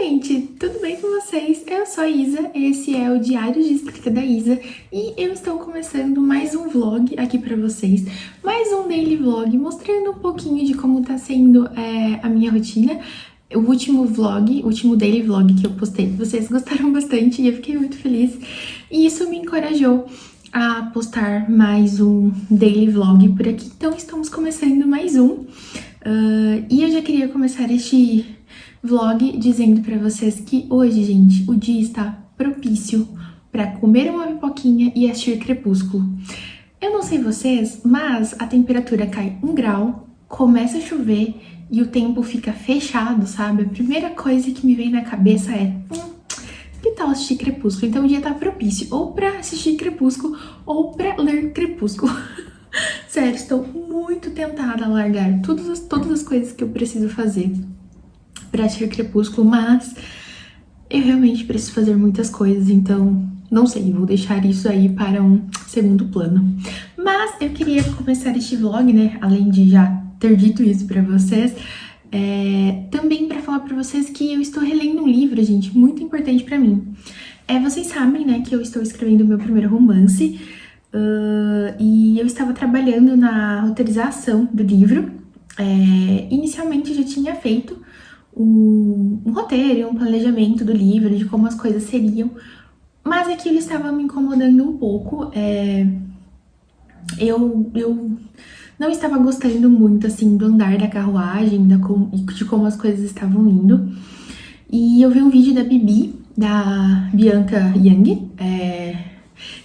gente, tudo bem com vocês? Eu sou a Isa, esse é o Diário de Escrita da Isa e eu estou começando mais um vlog aqui pra vocês, mais um daily vlog mostrando um pouquinho de como tá sendo a minha rotina. O último vlog, o último daily vlog que eu postei, vocês gostaram bastante e eu fiquei muito feliz e isso me encorajou a postar mais um daily vlog por aqui, então estamos começando mais um. E eu já queria começar este vlog dizendo pra vocês que hoje, gente, o dia está propício pra comer uma pipoquinha e assistir Crepúsculo. Eu não sei vocês, mas a temperatura cai 1 grau, começa a chover e o tempo fica fechado, sabe? A primeira coisa que me vem na cabeça é que tal assistir Crepúsculo? Então o dia tá propício ou pra assistir Crepúsculo ou pra ler Crepúsculo. Sério, estou muito tentada a largar todas as coisas que eu preciso fazer pra assistir Crepúsculo, mas eu realmente preciso fazer muitas coisas, então não sei, vou deixar isso aí para um segundo plano. Mas eu queria começar este vlog, né, além de já ter dito isso pra vocês, também pra falar pra vocês que eu estou relendo um livro, gente, muito importante pra mim. Vocês sabem, né, que eu estou escrevendo o meu primeiro romance, e eu estava trabalhando na roteirização do livro. Inicialmente eu já tinha feito um roteiro, um planejamento do livro, de como as coisas seriam, mas aquilo estava me incomodando um pouco. Eu não estava gostando muito, assim, do andar da carruagem, de como as coisas estavam indo. E eu vi um vídeo da Bibi, da Bianca Young,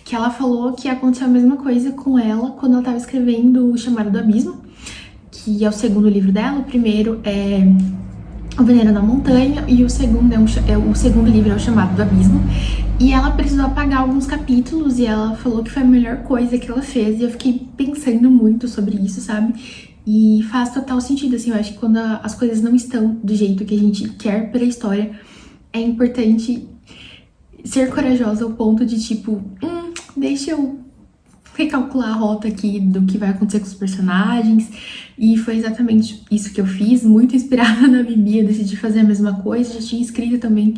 que ela falou que aconteceu a mesma coisa com ela quando ela estava escrevendo O Chamado do Abismo, que é o segundo livro dela. O primeiro é O Veneno na Montanha e o segundo o segundo livro é O Chamado do Abismo. E ela precisou apagar alguns capítulos e ela falou que foi a melhor coisa que ela fez. E eu fiquei pensando muito sobre isso, sabe? E faz total sentido, assim, eu acho que quando as coisas não estão do jeito que a gente quer pela história, é importante ser corajosa ao ponto de, tipo, deixa eu recalcular a rota aqui do que vai acontecer com os personagens. E foi exatamente isso que eu fiz, muito inspirada na Bibi, eu decidi fazer a mesma coisa. Já tinha escrito também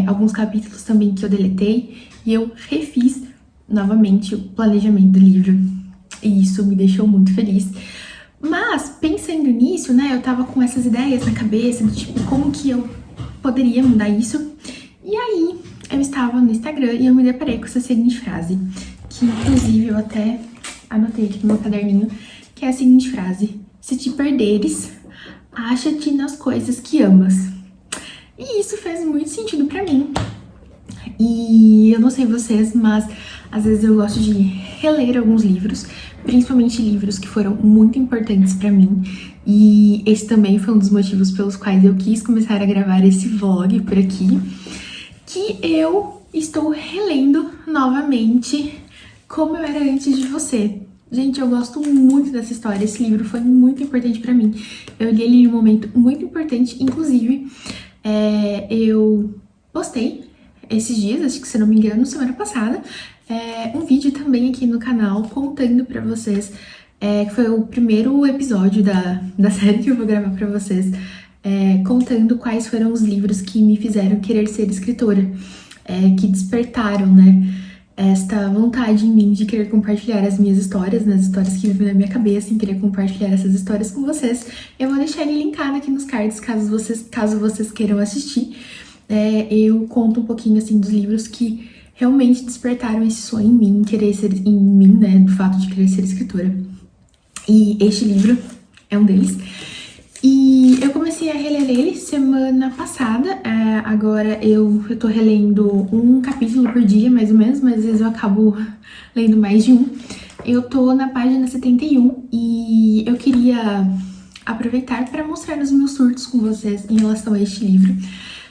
alguns capítulos também que eu deletei, e eu refiz novamente o planejamento do livro, e isso me deixou muito feliz. Mas, pensando nisso, né, eu tava com essas ideias na cabeça, de tipo, como que eu poderia mudar isso, e aí eu estava no Instagram e eu me deparei com essa seguinte frase, que inclusive eu até anotei aqui no meu caderninho, que é a seguinte frase: se te perderes, acha-te nas coisas que amas. E isso fez muito sentido pra mim. E eu não sei vocês, mas às vezes eu gosto de reler alguns livros, principalmente livros que foram muito importantes pra mim. E esse também foi um dos motivos pelos quais eu quis começar a gravar esse vlog por aqui, que eu estou relendo novamente Como Eu Era Antes de Você. Gente, eu gosto muito dessa história, esse livro foi muito importante pra mim. Eu li ele em um momento muito importante, inclusive eu postei esses dias, acho que se não me engano, semana passada, um vídeo também aqui no canal contando pra vocês, que foi o primeiro episódio da série que eu vou gravar pra vocês, contando quais foram os livros que me fizeram querer ser escritora, que despertaram, né, esta vontade em mim de querer compartilhar as minhas histórias, né, as histórias que vivem na minha cabeça, em querer compartilhar essas histórias com vocês. Eu vou deixar ele linkado aqui nos cards, caso vocês queiram assistir. Eu conto um pouquinho, assim, dos livros que realmente despertaram esse sonho em mim, né, do fato de querer ser escritora. E este livro é um deles. E eu comecei a reler ele semana passada, agora eu tô relendo um capítulo por dia, mais ou menos, mas às vezes eu acabo lendo mais de um. Eu tô na página 71 e eu queria aproveitar para mostrar os meus surtos com vocês em relação a este livro.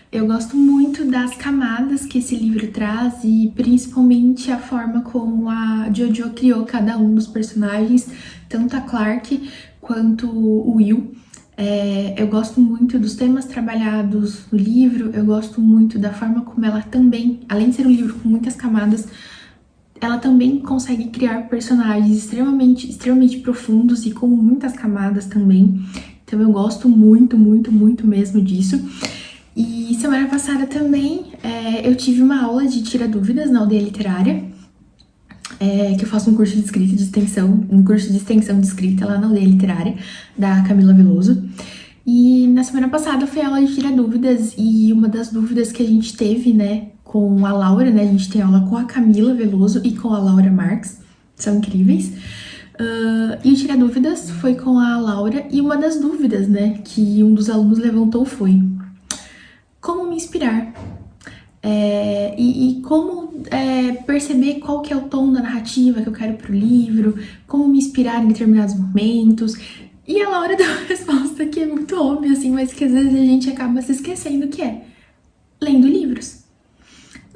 Eu gosto muito das camadas que esse livro traz e principalmente a forma como a Jojo criou cada um dos personagens, tanto a Clarke quanto o Will. Eu gosto muito dos temas trabalhados no livro, eu gosto muito da forma como ela também, além de ser um livro com muitas camadas, ela também consegue criar personagens extremamente profundos e com muitas camadas também. Então eu gosto muito, muito, muito mesmo disso. E semana passada também eu tive uma aula de Tira Dúvidas na aldeia literária, que eu faço um curso de escrita de extensão, um curso de extensão de escrita lá na aldeia literária, da Camila Veloso. E na semana passada foi aula de Tira Dúvidas, e uma das dúvidas que a gente teve, né, com a Laura, né, a gente tem aula com a Camila Veloso e com a Laura Marques, são incríveis. E o Tira Dúvidas foi com a Laura, e uma das dúvidas, né, que um dos alunos levantou foi: como me inspirar? E como perceber qual que é o tom da narrativa que eu quero pro livro, como me inspirar em determinados momentos. E a Laura deu uma resposta que é muito óbvia, assim, mas que às vezes a gente acaba se esquecendo, que é lendo livros.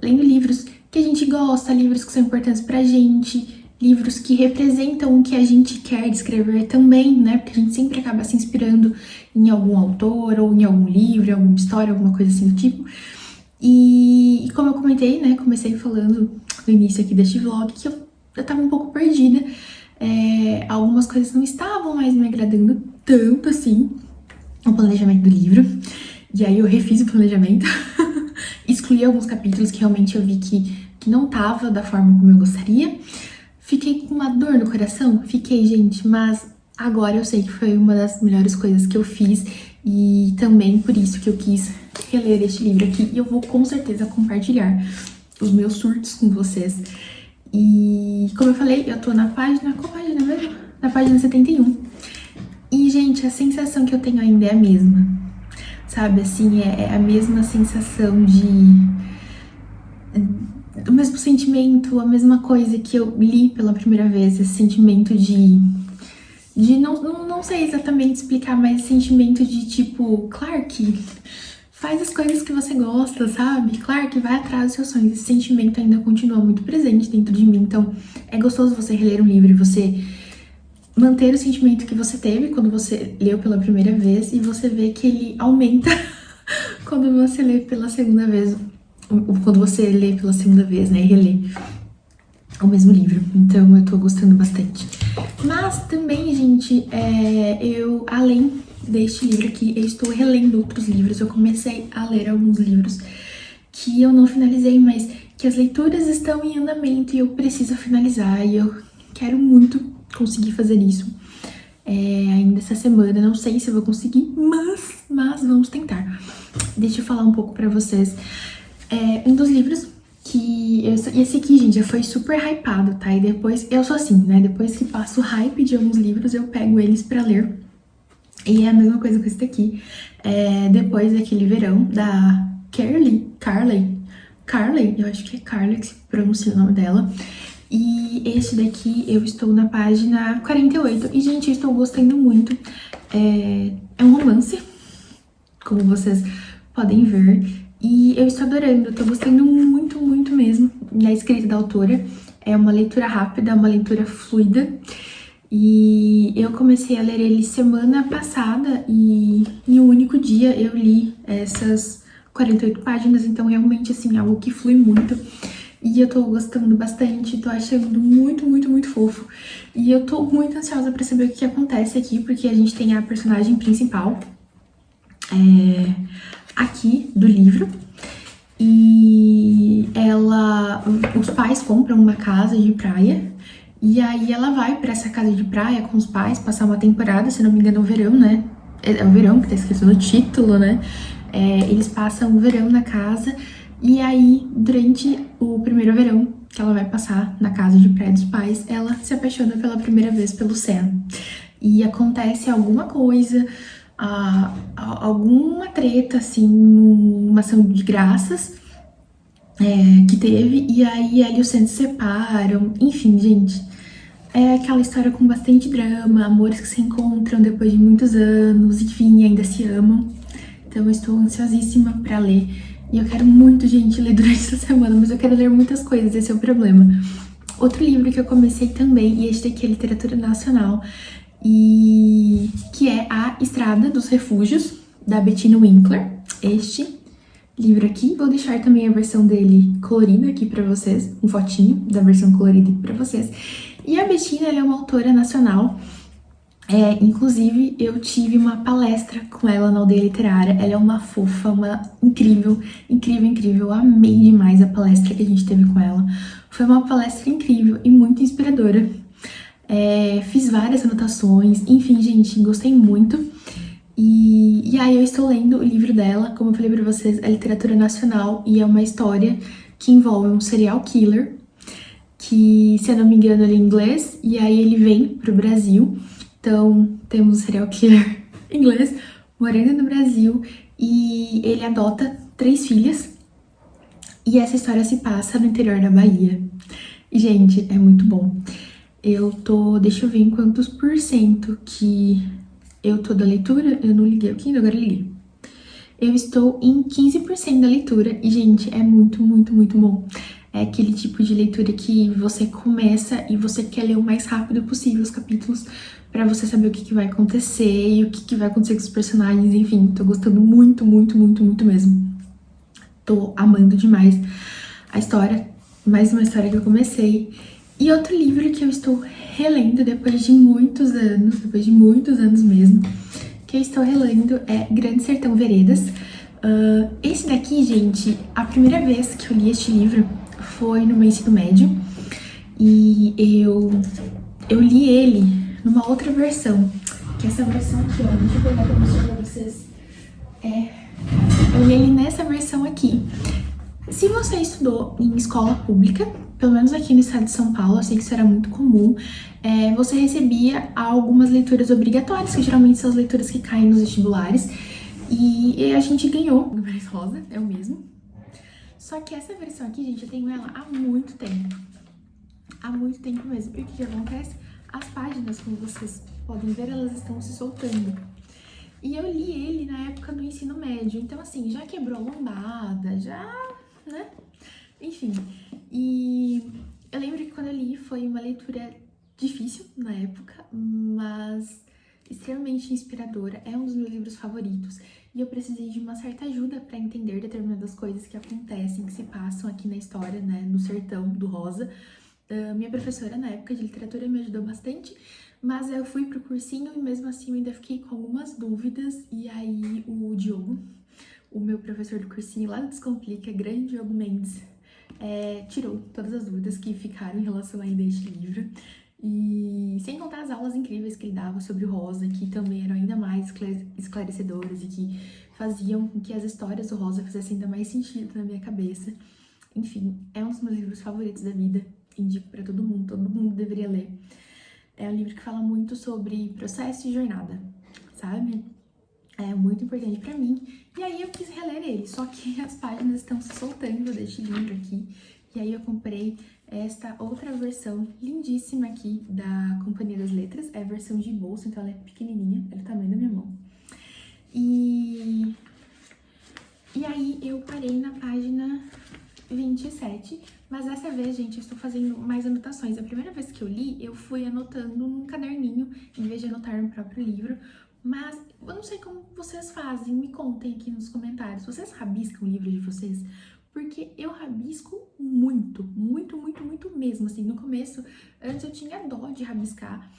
Lendo livros que a gente gosta, livros que são importantes pra gente, livros que representam o que a gente quer escrever também, né? Porque a gente sempre acaba se inspirando em algum autor, ou em algum livro, em alguma história, alguma coisa assim do tipo. E como eu comentei, né, comecei falando no início aqui deste vlog, que eu tava um pouco perdida. Algumas coisas não estavam mais me agradando tanto assim, o planejamento do livro. E aí eu refiz o planejamento, excluí alguns capítulos que realmente eu vi que não tava da forma como eu gostaria. Fiquei com uma dor no coração, fiquei, gente, mas agora eu sei que foi uma das melhores coisas que eu fiz, e também por isso que eu quis reler este livro aqui, e eu vou com certeza compartilhar os meus surtos com vocês. E como eu falei, eu tô na página, qual página mesmo? Na página 71. E, gente, a sensação que eu tenho ainda é a mesma, sabe? Assim, é a mesma sensação o mesmo sentimento, a mesma coisa que eu li pela primeira vez, esse sentimento de não sei exatamente explicar, mas esse sentimento de tipo, Clark, faz as coisas que você gosta, sabe? Clark, vai atrás dos seus sonhos. Esse sentimento ainda continua muito presente dentro de mim, então é gostoso você reler um livro e você manter o sentimento que você teve quando você leu pela primeira vez, e você vê que ele aumenta quando você lê pela segunda vez, né, e relê o mesmo livro. Então eu tô gostando bastante. Mas também, gente, eu, além deste livro aqui, eu estou relendo outros livros. Eu comecei a ler alguns livros que eu não finalizei, mas que as leituras estão em andamento e eu preciso finalizar, e eu quero muito conseguir fazer isso ainda essa semana. Não sei se eu vou conseguir, mas vamos tentar. Deixa eu falar um pouco pra vocês. Um dos livros que... Esse aqui, gente, já foi super hypado, tá? E depois... Eu sou assim, né? Depois que passo o hype de alguns livros, eu pego eles pra ler. E é a mesma coisa com esse daqui. Depois daquele verão, da Carly, eu acho que é Carly que se pronuncia o nome dela. E esse daqui eu estou na página 48. E, gente, eu estou gostando muito. É um romance, como vocês podem ver. E eu estou adorando, eu tô gostando muito, muito mesmo da escrita da autora. É uma leitura rápida, uma leitura fluida. E eu comecei a ler ele semana passada, e em um único dia eu li essas 48 páginas. Então, realmente, assim, algo que flui muito. E eu tô gostando bastante, tô achando muito, muito, muito fofo. E eu tô muito ansiosa pra saber o que acontece aqui, porque a gente tem a personagem principal aqui do livro. E os pais compram uma casa de praia, e aí ela vai pra essa casa de praia com os pais passar uma temporada, se não me engano é o verão, né? É o verão que tá escrito no título, né? Eles passam o verão na casa. E aí, durante o primeiro verão que ela vai passar na casa de praia dos pais, ela se apaixona pela primeira vez pelo Sam. E acontece alguma coisa, alguma treta, assim, numa ação de graças que teve. E aí ela e o Sam se separam. Enfim, gente, é aquela história com bastante drama, amores que se encontram depois de muitos anos, enfim, ainda se amam. Então eu estou ansiosíssima pra ler. E eu quero muito, gente, ler durante essa semana, mas eu quero ler muitas coisas, esse é o problema. Outro livro que eu comecei também, e este aqui é literatura nacional, e que é A Estrada dos Refúgios, da Bettina Winkler. Este livro aqui, vou deixar também a versão dele colorida aqui pra vocês, um fotinho da versão colorida aqui pra vocês. E a Bettina, ela é uma autora nacional, Inclusive, eu tive uma palestra com ela na Aldeia Literária. Ela é uma fofa, uma incrível, incrível, incrível. Eu amei demais a palestra que a gente teve com ela. Foi uma palestra incrível e muito inspiradora. Fiz várias anotações, enfim, gente, gostei muito. E aí eu estou lendo o livro dela, como eu falei pra vocês, é literatura nacional e é uma história que envolve um serial killer, que, se eu não me engano, ele é inglês, e aí ele vem pro Brasil. Então, temos um serial killer inglês morando no Brasil e ele adota 3 filhas. E essa história se passa no interior da Bahia. E, gente, é muito bom. Deixa eu ver em quantos por cento que eu tô da leitura. Eu não liguei o Kindle, agora eu liguei. Eu estou em 15% da leitura e, gente, é muito, muito, muito bom. É aquele tipo de leitura que você começa e você quer ler o mais rápido possível os capítulos pra você saber o que vai acontecer e o que vai acontecer com os personagens. Enfim, tô gostando muito, muito, muito, muito mesmo. Tô amando demais a história, mais uma história que eu comecei. E outro livro que eu estou relendo depois de muitos anos mesmo, que eu estou relendo é Grande Sertão Veredas. Esse daqui, gente, a primeira vez que eu li este livro foi no meu ensino médio. E eu li ele numa outra versão, que é essa versão aqui, ó. Deixa eu pegar pra mostrar pra vocês. Eu li ele nessa versão aqui. Se você estudou em escola pública, pelo menos aqui no estado de São Paulo, eu sei que isso era muito comum, você recebia algumas leituras obrigatórias, que geralmente são as leituras que caem nos vestibulares, e a gente ganhou. O Guimarães Rosa é o mesmo. Só que essa versão aqui, gente, eu tenho ela há muito tempo. Há muito tempo mesmo. E o que acontece? As páginas, como vocês podem ver, elas estão se soltando. E eu li ele na época do ensino médio, então assim, já quebrou a lombada, né? Enfim, e eu lembro que quando eu li foi uma leitura difícil na época, mas extremamente inspiradora. É um dos meus livros favoritos e eu precisei de uma certa ajuda para entender determinadas coisas que acontecem, que se passam aqui na história, né, no sertão do Rosa. Minha professora na época de literatura me ajudou bastante, mas eu fui pro cursinho e mesmo assim eu ainda fiquei com algumas dúvidas. E aí o Diogo, o meu professor do cursinho lá do Descomplica, grande Diogo Mendes, tirou todas as dúvidas que ficaram em relação ainda a este livro. E sem contar as aulas incríveis que ele dava sobre o Rosa, que também eram ainda mais esclarecedoras e que faziam com que as histórias do Rosa fizessem ainda mais sentido na minha cabeça. Enfim, é um dos meus livros favoritos da vida. Indico pra todo mundo deveria ler. É um livro que fala muito sobre processo e jornada, sabe? É muito importante pra mim. E aí eu quis reler ele, só que as páginas estão se soltando deste livro aqui. E aí eu comprei esta outra versão lindíssima aqui da Companhia das Letras. É a versão de bolso, então ela é pequenininha, ela é o tamanho da minha mão. E aí eu parei na página 27, mas dessa vez, gente, eu estou fazendo mais anotações. A primeira vez que eu li, eu fui anotando num caderninho, em vez de anotar no próprio livro. Mas eu não sei como vocês fazem, me contem aqui nos comentários. Vocês rabiscam o livro de vocês? Porque eu rabisco muito, muito, muito, muito mesmo. Assim, no começo, antes eu tinha dó de rabiscar,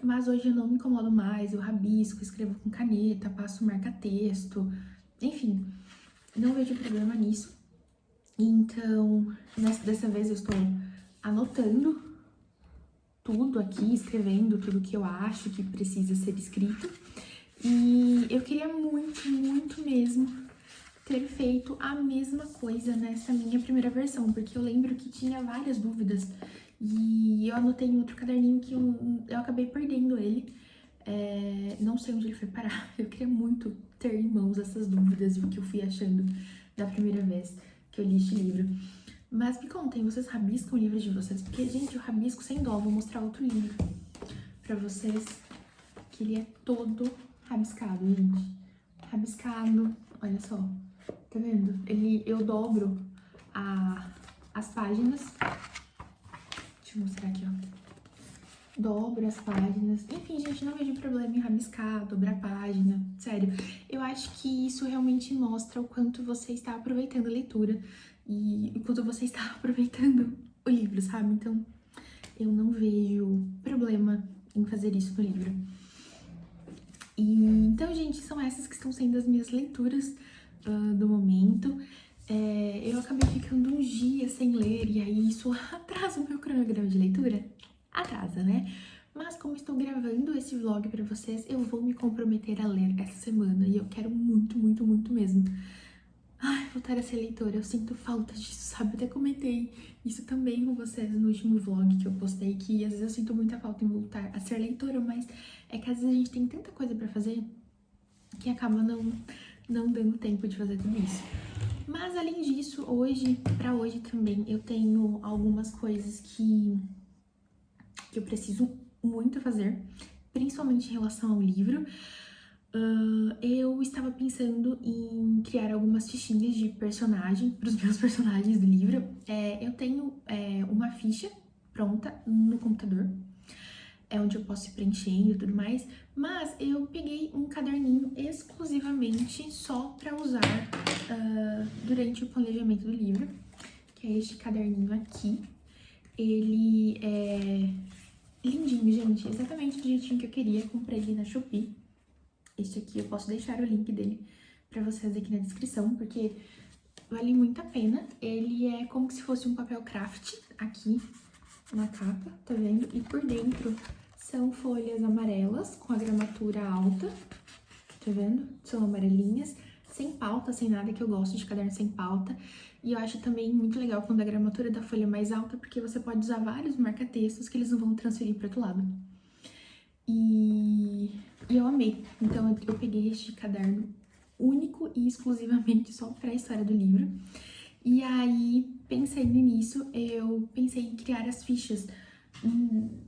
mas hoje eu não me incomodo mais. Eu rabisco, escrevo com caneta, passo marca-texto, enfim, não vejo problema nisso. Então, dessa vez eu estou anotando tudo aqui, escrevendo tudo que eu acho que precisa ser escrito. E eu queria muito, muito mesmo ter feito a mesma coisa nessa minha primeira versão, porque eu lembro que tinha várias dúvidas e eu anotei em outro caderninho que eu acabei perdendo ele. Não sei onde ele foi parar. Eu queria muito ter em mãos essas dúvidas e o que eu fui achando da primeira vez que eu li este livro. Mas me contem, vocês rabiscam o livro de vocês? Porque, gente, eu rabisco sem dó. Vou mostrar outro livro pra vocês, que ele é todo rabiscado, gente. Rabiscado, olha só. Tá vendo? Eu dobro as páginas. Deixa eu mostrar aqui, ó. Dobro as páginas. Enfim, gente, não vejo problema em rabiscar, dobrar a página. Sério, eu acho que isso realmente mostra o quanto você está aproveitando a leitura e o quanto você está aproveitando o livro, sabe? Então, eu não vejo problema em fazer isso no livro. Então, gente, são essas que estão sendo as minhas leituras do momento. Eu acabei ficando uns dias sem ler, e aí isso atrasa o meu cronograma de leitura? Atrasa, né? Mas como estou gravando esse vlog pra vocês, eu vou me comprometer a ler essa semana, e eu quero muito, muito, muito mesmo. Ai, voltar a ser leitora, eu sinto falta disso, sabe? Eu até comentei isso também com vocês no último vlog que eu postei, que às vezes eu sinto muita falta em voltar a ser leitora, mas é que às vezes a gente tem tanta coisa pra fazer que acaba não dando tempo de fazer tudo isso. Mas além disso, pra hoje também, eu tenho algumas coisas que eu preciso muito fazer, principalmente em relação ao livro. Eu estava pensando em criar algumas fichinhas de personagem para os meus personagens do livro. Eu tenho uma ficha pronta no computador, onde eu posso ir preenchendo e tudo mais, mas eu peguei um caderninho exclusivamente só para usar durante o planejamento do livro, que é este caderninho aqui. Ele é lindinho, gente, exatamente do jeitinho que eu queria. Comprei ele na Shopee. Este aqui eu posso deixar o link dele pra vocês aqui na descrição, porque vale muito a pena. Ele é como se fosse um papel craft aqui na capa, tá vendo? E por dentro são folhas amarelas com a gramatura alta, tá vendo? São amarelinhas, sem pauta, sem nada, que eu gosto de caderno sem pauta. E eu acho também muito legal quando a gramatura da folha é mais alta, porque você pode usar vários marca-textos que eles não vão transferir para outro lado. E eu amei. Então eu peguei este caderno único e exclusivamente só para a história do livro. E aí, pensando nisso, eu pensei em criar as fichas,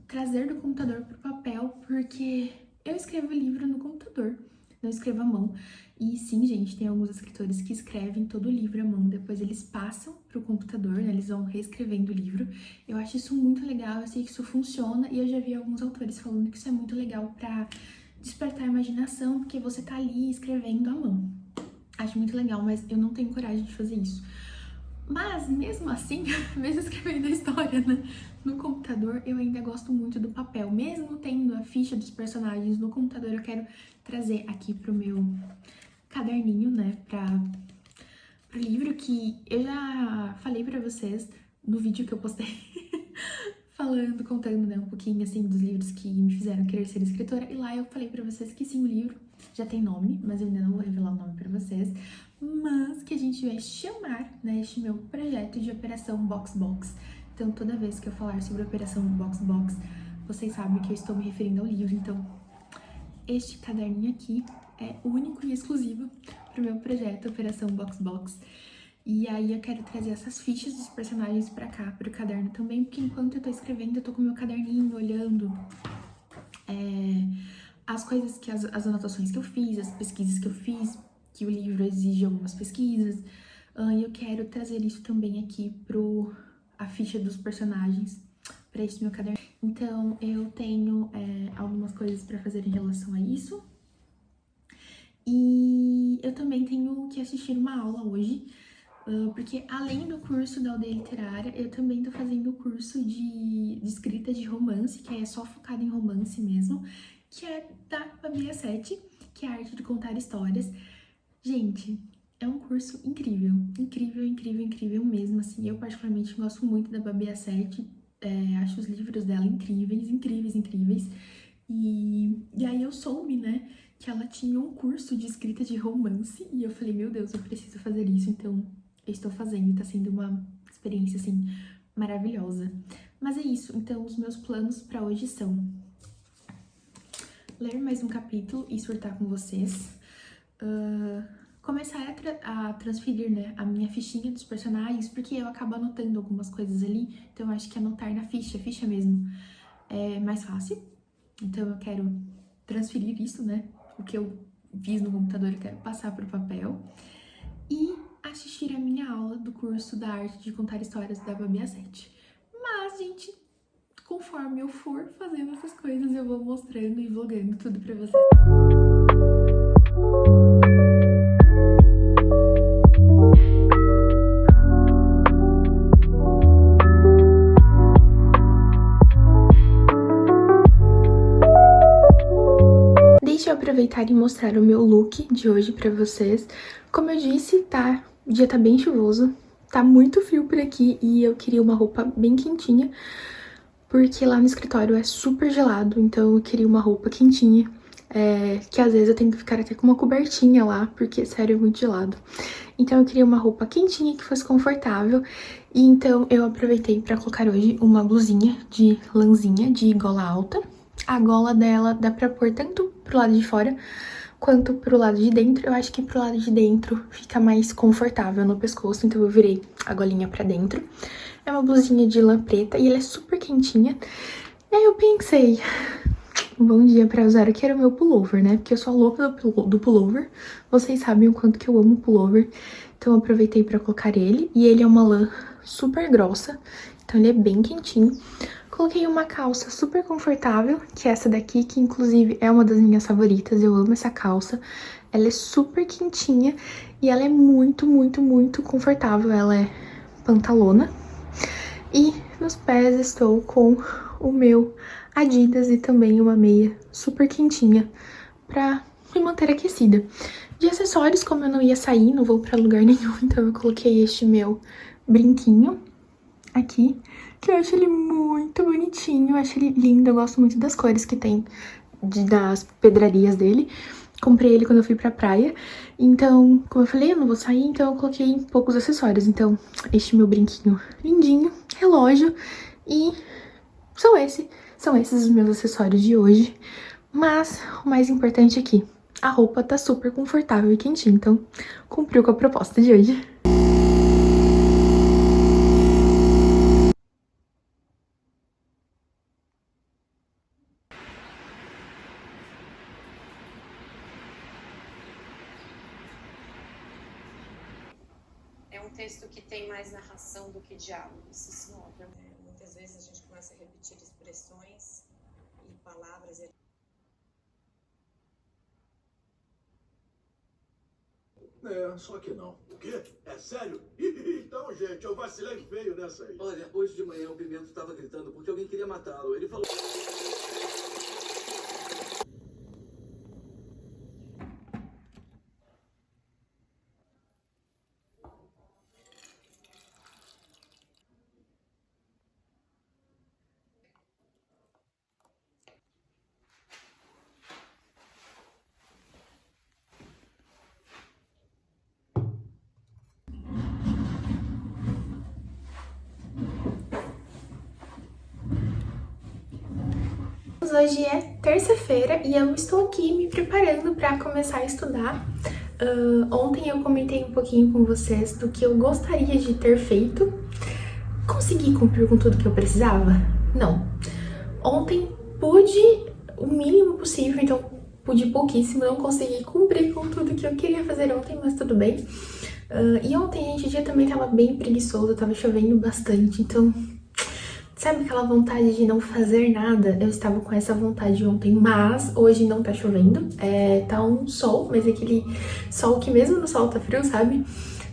trazer do computador para o papel, porque eu escrevo livro no computador, não escrevo à mão. E sim, gente, tem alguns escritores que escrevem todo o livro à mão, depois eles passam para o computador, né, eles vão reescrevendo o livro. Eu acho isso muito legal, eu sei que isso funciona, e eu já vi alguns autores falando que isso é muito legal para despertar a imaginação, porque você tá ali escrevendo à mão. Acho muito legal, mas eu não tenho coragem de fazer isso. Mas, mesmo assim, mesmo escrevendo a história, né, no computador, eu ainda gosto muito do papel. Mesmo tendo a ficha dos personagens no computador, eu quero trazer aqui pro meu caderninho, né, pro livro, que eu já falei pra vocês no vídeo que eu postei, contando, né, um pouquinho, assim, dos livros que me fizeram querer ser escritora. E lá eu falei pra vocês que sim, o livro já tem nome, mas eu ainda não vou revelar o nome pra vocês, mas que a gente vai chamar, né, este meu projeto de Operação Box Box. Então, toda vez que eu falar sobre Operação Box Box, vocês sabem que eu estou me referindo ao livro. Então, este caderninho aqui é único e exclusivo pro meu projeto Operação Box Box. E aí eu quero trazer essas fichas dos personagens pra cá, pro caderno também, porque enquanto eu tô escrevendo, eu tô com o meu caderninho olhando as coisas as anotações que eu fiz, as pesquisas que eu fiz, que o livro exige algumas pesquisas. E eu quero trazer isso também aqui a ficha dos personagens para esse meu caderno. Então, eu tenho algumas coisas para fazer em relação a isso. E eu também tenho que assistir uma aula hoje, porque além do curso da aldeia literária, eu também tô fazendo o curso de escrita de romance, que é só focado em romance mesmo, que é da Babi A7, que é a arte de contar histórias. Gente, é um curso incrível, incrível, incrível, incrível mesmo, assim. Eu particularmente gosto muito da Babi A7, acho os livros dela incríveis, incríveis, incríveis. E aí eu soube, né, que ela tinha um curso de escrita de romance, e eu falei, meu Deus, eu preciso fazer isso, então eu estou fazendo, e tá sendo uma experiência, assim, maravilhosa. Mas é isso, então os meus planos pra hoje são ler mais um capítulo e surtar com vocês, começar a transferir, né, a minha fichinha dos personagens, porque eu acabo anotando algumas coisas ali, então eu acho que anotar na ficha mesmo, é mais fácil. Então eu quero transferir isso, né, o que eu fiz no computador, eu quero passar para o papel. E assistir a minha aula do curso da arte de contar histórias da Babi A7. Mas, gente, conforme eu for fazendo essas coisas, eu vou mostrando e vlogando tudo pra vocês. Deixa eu aproveitar e mostrar o meu look de hoje pra vocês. Como eu disse, o dia tá bem chuvoso, tá muito frio por aqui e eu queria uma roupa bem quentinha, porque lá no escritório é super gelado, então eu queria uma roupa quentinha, que às vezes eu tenho que ficar até com uma cobertinha lá, porque sério, é muito gelado. Então eu queria uma roupa quentinha que fosse confortável, e então eu aproveitei pra colocar hoje uma blusinha de lãzinha de gola alta. A gola dela dá pra pôr tanto pro lado de fora quanto pro lado de dentro. Eu acho que pro lado de dentro fica mais confortável no pescoço, então eu virei a golinha pra dentro. É uma blusinha de lã preta e ela é super quentinha. E aí eu pensei, um bom dia pra usar aqui era o meu pullover, né? Porque eu sou a louca do pullover. Vocês sabem o quanto que eu amo pullover. Então eu aproveitei pra colocar ele. E ele é uma lã super grossa, então ele é bem quentinho. Coloquei uma calça super confortável, que é essa daqui, que inclusive é uma das minhas favoritas. Eu amo essa calça. Ela é super quentinha e ela é muito, muito, muito confortável. Ela é pantalona. E nos pés estou com o meu Adidas e também uma meia super quentinha pra me manter aquecida. De acessórios, como eu não ia sair, não vou pra lugar nenhum, então eu coloquei este meu brinquinho aqui, que eu acho ele muito bonitinho, eu acho ele lindo, eu gosto muito das cores que tem das pedrarias dele. Comprei ele quando eu fui pra praia, então, como eu falei, eu não vou sair, então eu coloquei poucos acessórios. Então, este meu brinquinho lindinho, relógio, e são esses os meus acessórios de hoje. Mas o mais importante aqui, a roupa tá super confortável e quentinha, então cumpriu com a proposta de hoje. É um texto que tem mais narração do que diálogo, isso se nota. Muitas vezes a gente começa a repetir expressões e palavras. Só que não. O quê? É sério? Então, gente, eu vacilei feio nessa aí. Olha, hoje de manhã o Pimento estava gritando porque alguém queria matá-lo. Ele falou... Hoje é terça-feira e eu estou aqui me preparando para começar a estudar. Ontem eu comentei um pouquinho com vocês do que eu gostaria de ter feito. Consegui cumprir com tudo que eu precisava? Não. Ontem pude o mínimo possível, então pude pouquíssimo, não consegui cumprir com tudo que eu queria fazer ontem, mas tudo bem. E ontem, gente, o dia também tava bem preguiçoso, tava chovendo bastante, então... Sabe aquela vontade de não fazer nada? Eu estava com essa vontade ontem, mas hoje não tá chovendo. Tá um sol, mas aquele sol que mesmo no sol tá frio, sabe?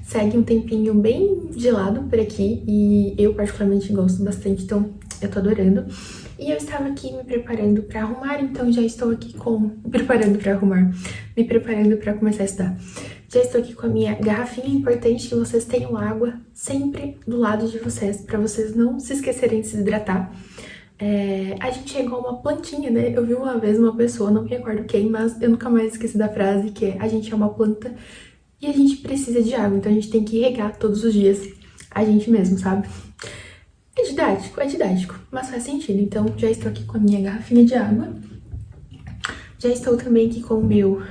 Segue um tempinho bem gelado por aqui e eu particularmente gosto bastante, então eu tô adorando. E eu estava aqui me preparando pra arrumar, então já estou aqui me preparando pra começar a estudar. Já estou aqui com a minha garrafinha, importante que vocês tenham água sempre do lado de vocês, pra vocês não se esquecerem de se hidratar. A gente é igual uma plantinha, né? Eu vi uma vez uma pessoa, não me recordo quem, mas eu nunca mais esqueci da frase, que é: a gente é uma planta e a gente precisa de água, então a gente tem que regar todos os dias a gente mesmo, sabe? É didático, mas faz sentido. Então já estou aqui com a minha garrafinha de água. Já estou também aqui com o meu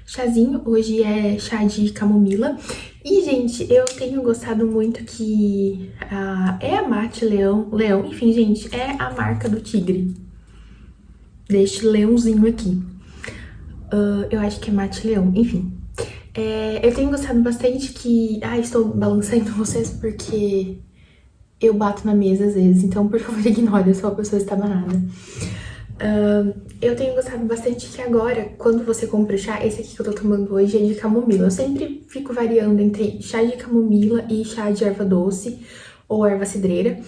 chazinho, hoje é chá de camomila. E, gente, eu tenho gostado muito que é a Mate Leão, enfim, gente, é a marca do tigre, deste leãozinho aqui. Eu acho que é Mate Leão, enfim. Eu tenho gostado bastante que... estou balançando vocês porque eu bato na mesa às vezes, então por favor ignore, eu sou uma pessoa estabanada. Eu tenho gostado bastante que agora, quando você compra chá, esse aqui que eu tô tomando hoje é de camomila. Eu sempre fico variando entre chá de camomila e chá de erva doce ou erva cidreira,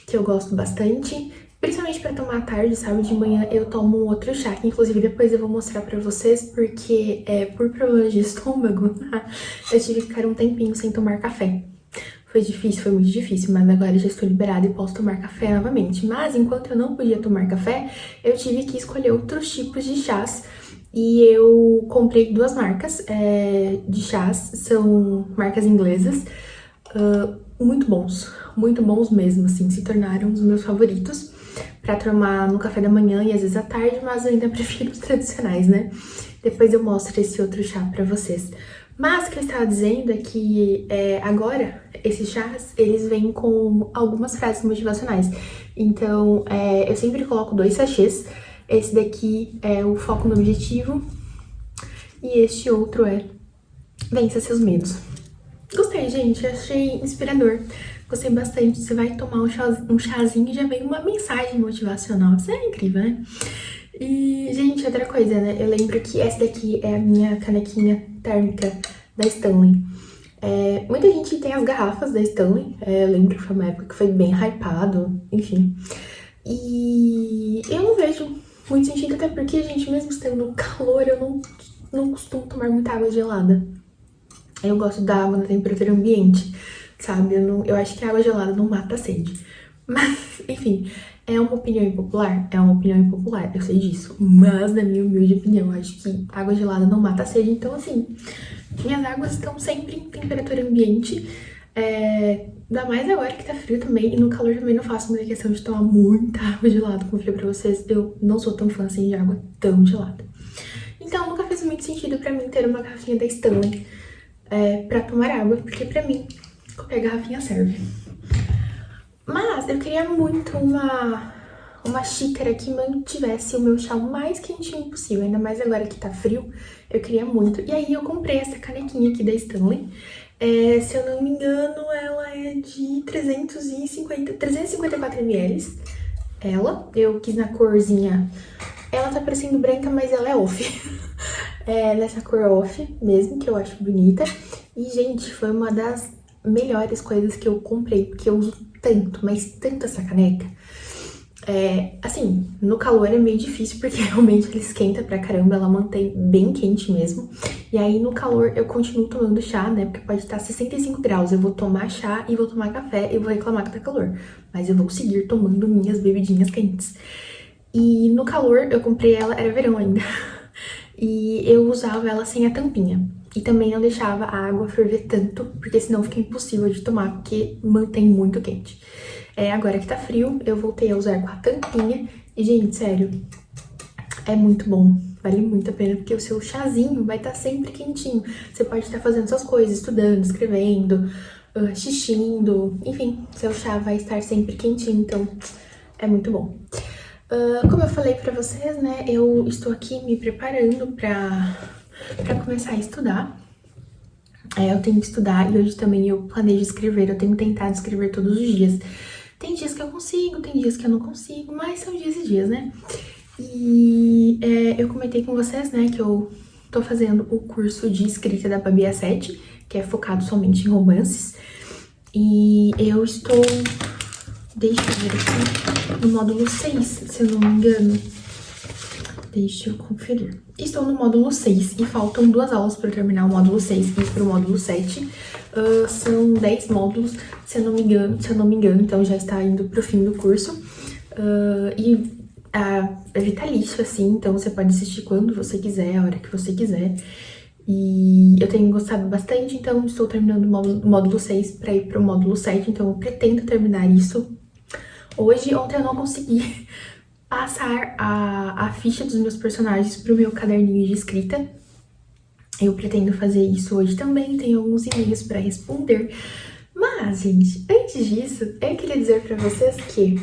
que eu gosto bastante. Principalmente pra tomar à tarde, sabe? De manhã eu tomo um outro chá, que inclusive depois eu vou mostrar pra vocês, porque por problemas de estômago, eu tive que ficar um tempinho sem tomar café. Foi difícil, foi muito difícil, mas agora eu já estou liberada e posso tomar café novamente. Mas enquanto eu não podia tomar café, eu tive que escolher outros tipos de chás. E eu comprei 2 marcas de chás, são marcas inglesas, muito bons mesmo, assim, se tornaram os meus favoritos pra tomar no café da manhã e às vezes à tarde, mas eu ainda prefiro os tradicionais, né? Depois eu mostro esse outro chá pra vocês. Mas o que eu estava dizendo é que agora, esses chás, eles vêm com algumas frases motivacionais. Então, eu sempre coloco 2 sachês. Esse daqui é o foco no objetivo. E este outro é vença seus medos. Gostei, gente. Achei inspirador. Gostei bastante. Você vai tomar um chazinho e já vem uma mensagem motivacional. Isso é incrível, né? E, gente, outra coisa, né? Eu lembro que essa daqui é a minha canequinha térmica da Stanley. Muita gente tem as garrafas da Stanley. Eu lembro que foi uma época que foi bem hypado, enfim. E eu não vejo muito sentido, até porque, gente, mesmo estando calor, eu não costumo tomar muita água gelada. Eu gosto da água na temperatura ambiente, sabe? Eu acho que a água gelada não mata a sede. Mas, enfim, é uma opinião impopular? É uma opinião impopular, eu sei disso. Mas, na minha humilde opinião, eu acho que água gelada não mata a sede. Então, assim, minhas águas estão sempre em temperatura ambiente. Ainda mais agora que tá frio também. E no calor também não faço muita questão de tomar muita água gelada. Como eu falei pra vocês, eu não sou tão fã assim de água tão gelada. Então, nunca fez muito sentido pra mim ter uma garrafinha da Stanley pra tomar água. Porque pra mim, qualquer garrafinha serve. Mas eu queria muito uma xícara que mantivesse o meu chá o mais quentinho possível. Ainda mais agora que tá frio, eu queria muito. E aí eu comprei essa canequinha aqui da Stanley. Se eu não me engano, ela é de 354 ml. Eu quis na corzinha. Ela tá parecendo branca, mas ela é off. Nessa cor off mesmo, que eu acho bonita. E, gente, foi uma das melhores coisas que eu comprei, porque eu uso tanto, mas tanto essa caneca. Assim, no calor é meio difícil, porque realmente ela esquenta pra caramba, ela mantém bem quente mesmo. E aí no calor eu continuo tomando chá, né, porque pode estar 65 graus, eu vou tomar chá e vou tomar café e vou reclamar que tá calor. Mas eu vou seguir tomando minhas bebidinhas quentes. E no calor eu comprei ela, era verão ainda, e eu usava ela sem a tampinha. E também não deixava a água ferver tanto, porque senão fica impossível de tomar, porque mantém muito quente. Agora que tá frio, eu voltei a usar com a tampinha. E, gente, sério, é muito bom. Vale muito a pena, porque o seu chazinho vai estar sempre quentinho. Você pode estar fazendo suas coisas, estudando, escrevendo, assistindo. Enfim, seu chá vai estar sempre quentinho, então é muito bom. Como eu falei pra vocês, né, eu estou aqui me preparando pra começar a estudar. Eu tenho que estudar e hoje também eu planejo escrever. Eu tenho tentado escrever todos os dias. Tem dias que eu consigo, tem dias que eu não consigo, mas são dias e dias, né? E eu comentei com vocês, né, que eu tô fazendo o curso de escrita da Babi A7, que é focado somente em romances. E eu estou, deixa eu ver aqui, no módulo 6, se eu não me engano. Deixa eu conferir. Estou no módulo 6 e faltam 2 aulas para terminar o módulo 6 e para o módulo 7. São 10 módulos, se eu não me engano, então já está indo pro fim do curso. É vitalício, assim, então você pode assistir quando você quiser, a hora que você quiser. E eu tenho gostado bastante, então estou terminando o módulo 6 para ir pro módulo 7, então eu pretendo terminar isso hoje. Ontem eu não consegui passar a ficha dos meus personagens pro meu caderninho de escrita. Eu pretendo fazer isso hoje também, tenho alguns e-mails pra responder. Mas, gente, antes disso, eu queria dizer pra vocês que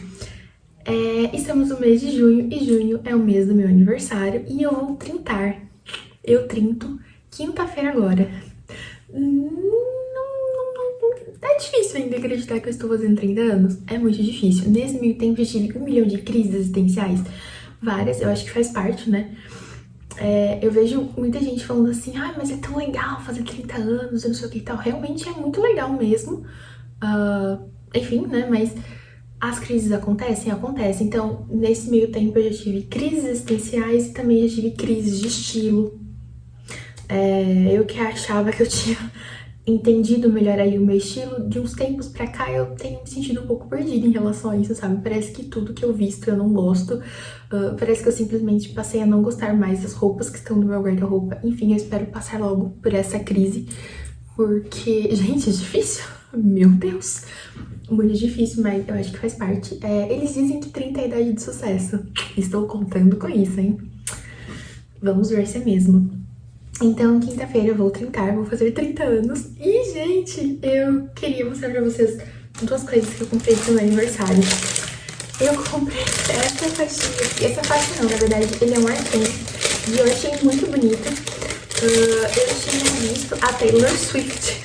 estamos no mês de junho, e junho é o mês do meu aniversário, e eu vou trintar. Eu trinto quinta-feira agora. É difícil ainda acreditar que eu estou fazendo 30 anos. É muito difícil. Nesse meio tempo eu tive 1 milhão de crises existenciais. Várias, eu acho que faz parte, né? Eu vejo muita gente falando assim, mas é tão legal fazer 30 anos, eu não sei o que e tal. Realmente é muito legal mesmo. Enfim, né? Mas as crises acontecem? Acontecem. Então, nesse meio tempo eu já tive crises existenciais e também já tive crises de estilo. Eu que achava que eu tinha entendido melhor ali o meu estilo, de uns tempos pra cá eu tenho me sentido um pouco perdida em relação a isso, sabe? Parece que tudo que eu visto eu não gosto, parece que eu simplesmente passei a não gostar mais das roupas que estão no meu guarda-roupa. Enfim, eu espero passar logo por essa crise, porque, gente, é difícil, meu Deus, muito difícil, mas eu acho que faz parte. Eles dizem que 30 é a idade de sucesso, estou contando com isso, hein? Vamos ver se é mesmo. Então, quinta-feira eu vou fazer 30 anos. E, gente, eu queria mostrar pra vocês duas coisas que eu comprei pro meu aniversário. Eu comprei essa faixinha aqui. Essa faixa não, na verdade, ele é um arquinho. E eu achei muito bonito. Eu tinha visto a Taylor Swift,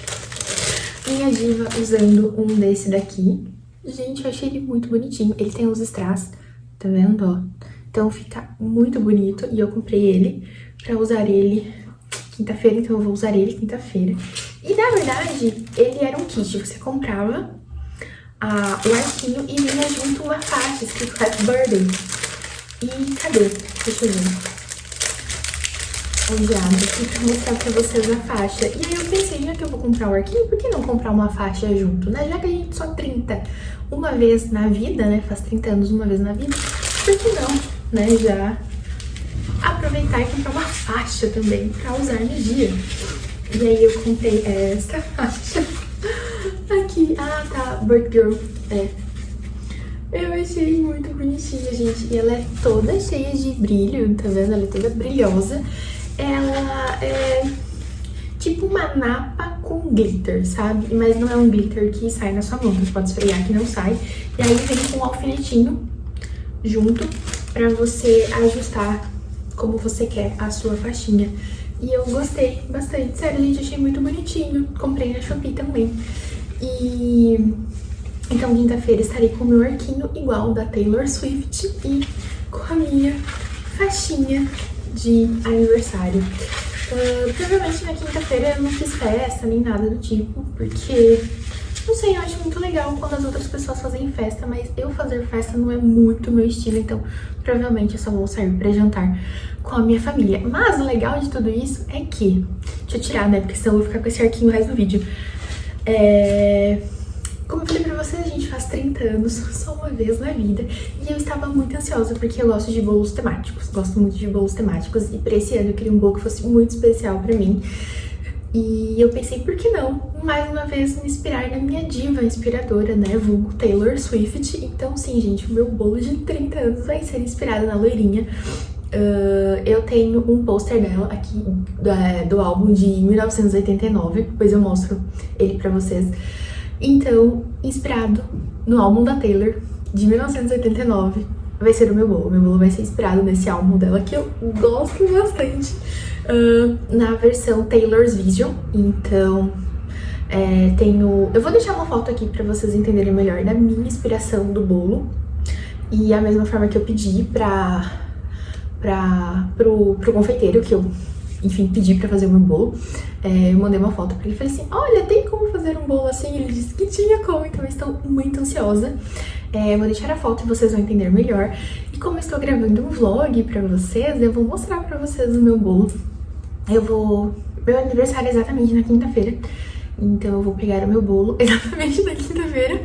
minha diva, usando um desse daqui. Gente, eu achei ele muito bonitinho. Ele tem os strass, tá vendo, ó? Então fica muito bonito. E eu comprei ele pra usar ele quinta-feira, então eu vou usar ele quinta-feira. E, na verdade, ele era um kit. Você comprava o arquinho e vinha junto uma faixa escrito Happy Birthday. E cadê? Deixa eu ver. Onde abre aqui pra mostrar pra vocês a faixa. E aí eu pensei, já que eu vou comprar o arquinho, por que não comprar uma faixa junto, né? Já que a gente só 30 uma vez na vida, né? Faz 30 anos uma vez na vida, por que não, né? Já aproveitar e comprar uma faixa também pra usar no dia. E aí eu comprei essa faixa aqui. Ah, tá, Bird Girl. Eu achei muito bonitinha, gente. E ela é toda cheia de brilho, tá vendo? Ela é toda brilhosa. Ela é tipo uma napa com glitter, sabe? Mas não é um glitter que sai na sua mão, você pode esfregar que não sai. E aí vem com um alfinetinho junto pra você ajustar como você quer a sua faixinha. E eu gostei bastante, sério, gente, achei muito bonitinho. Comprei na Shopee também. E então quinta-feira estarei com o meu arquinho igual da Taylor Swift e com a minha faixinha de aniversário. Provavelmente na quinta-feira eu não fiz festa nem nada do tipo, porque não sei, eu acho muito legal quando as outras pessoas fazem festa, mas eu fazer festa não é muito meu estilo, então provavelmente eu só vou sair pra jantar com a minha família. Mas o legal de tudo isso é que... Deixa eu tirar, né, porque senão eu vou ficar com esse arquinho o resto do vídeo. Como eu falei pra vocês, a gente faz 30 anos só uma vez na vida. E eu estava muito ansiosa, porque eu gosto de bolos temáticos. Gosto muito de bolos temáticos. E pra esse ano eu queria um bolo que fosse muito especial pra mim. E eu pensei, por que não, mais uma vez, me inspirar na minha diva inspiradora, né, vulgo Taylor Swift. Então sim, gente, o meu bolo de 30 anos vai ser inspirado na loirinha. Eu tenho um pôster dela aqui, do álbum de 1989, depois eu mostro ele pra vocês. Então, inspirado no álbum da Taylor, de 1989, vai ser o meu bolo. Meu bolo vai ser inspirado nesse álbum dela, que eu gosto bastante. Na versão Taylor's Vision. Então eu vou deixar uma foto aqui pra vocês entenderem melhor da minha inspiração do bolo. E a mesma forma que eu pedi pro confeiteiro, que eu, enfim, pedi pra fazer o meu bolo. Eu mandei uma foto pra ele e falei assim, olha, tem como fazer um bolo assim? Ele disse que tinha como, então eu estou muito ansiosa. Vou deixar a foto e vocês vão entender melhor. E como eu estou gravando um vlog pra vocês, eu vou mostrar pra vocês o meu bolo. Meu aniversário é exatamente na quinta-feira, então eu vou pegar o meu bolo exatamente na quinta-feira.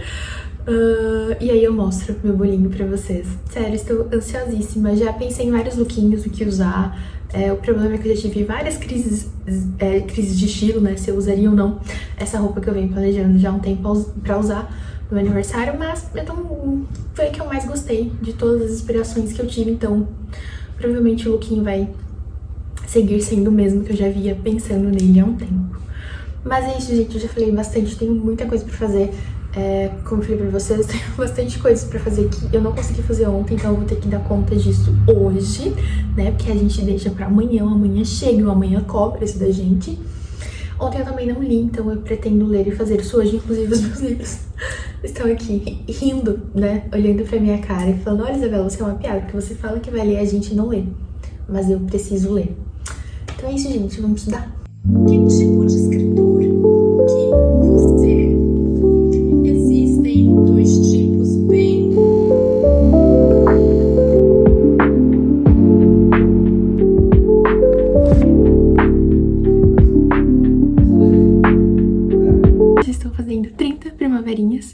E aí eu mostro meu bolinho pra vocês. Sério, estou ansiosíssima. Já pensei em vários lookinhos, o que usar. O problema é que eu já tive várias crises de estilo, né? Se eu usaria ou não essa roupa que eu venho planejando já há um tempo pra usar no meu aniversário. Mas foi a que eu mais gostei de todas as inspirações que eu tive. Então provavelmente o lookinho vai seguir sendo o mesmo, que eu já via pensando nele há um tempo. Mas é isso, gente, eu já falei bastante, tenho muita coisa pra fazer. Como eu falei pra vocês, tenho bastante coisas pra fazer que eu não consegui fazer ontem, então eu vou ter que dar conta disso hoje, né? Porque a gente deixa pra amanhã, o amanhã chega, o amanhã cobra isso da gente. Ontem eu também não li, então eu pretendo ler e fazer isso hoje. Inclusive os meus livros estão aqui rindo, né? Olhando pra minha cara e falando, olha, Isabela, você é uma piada, porque você fala que vai ler e a gente não lê. Mas eu preciso ler. Então é isso, gente, vamos estudar. Que tipo de escritor que você é? Existem dois tipos bem primaverinhas.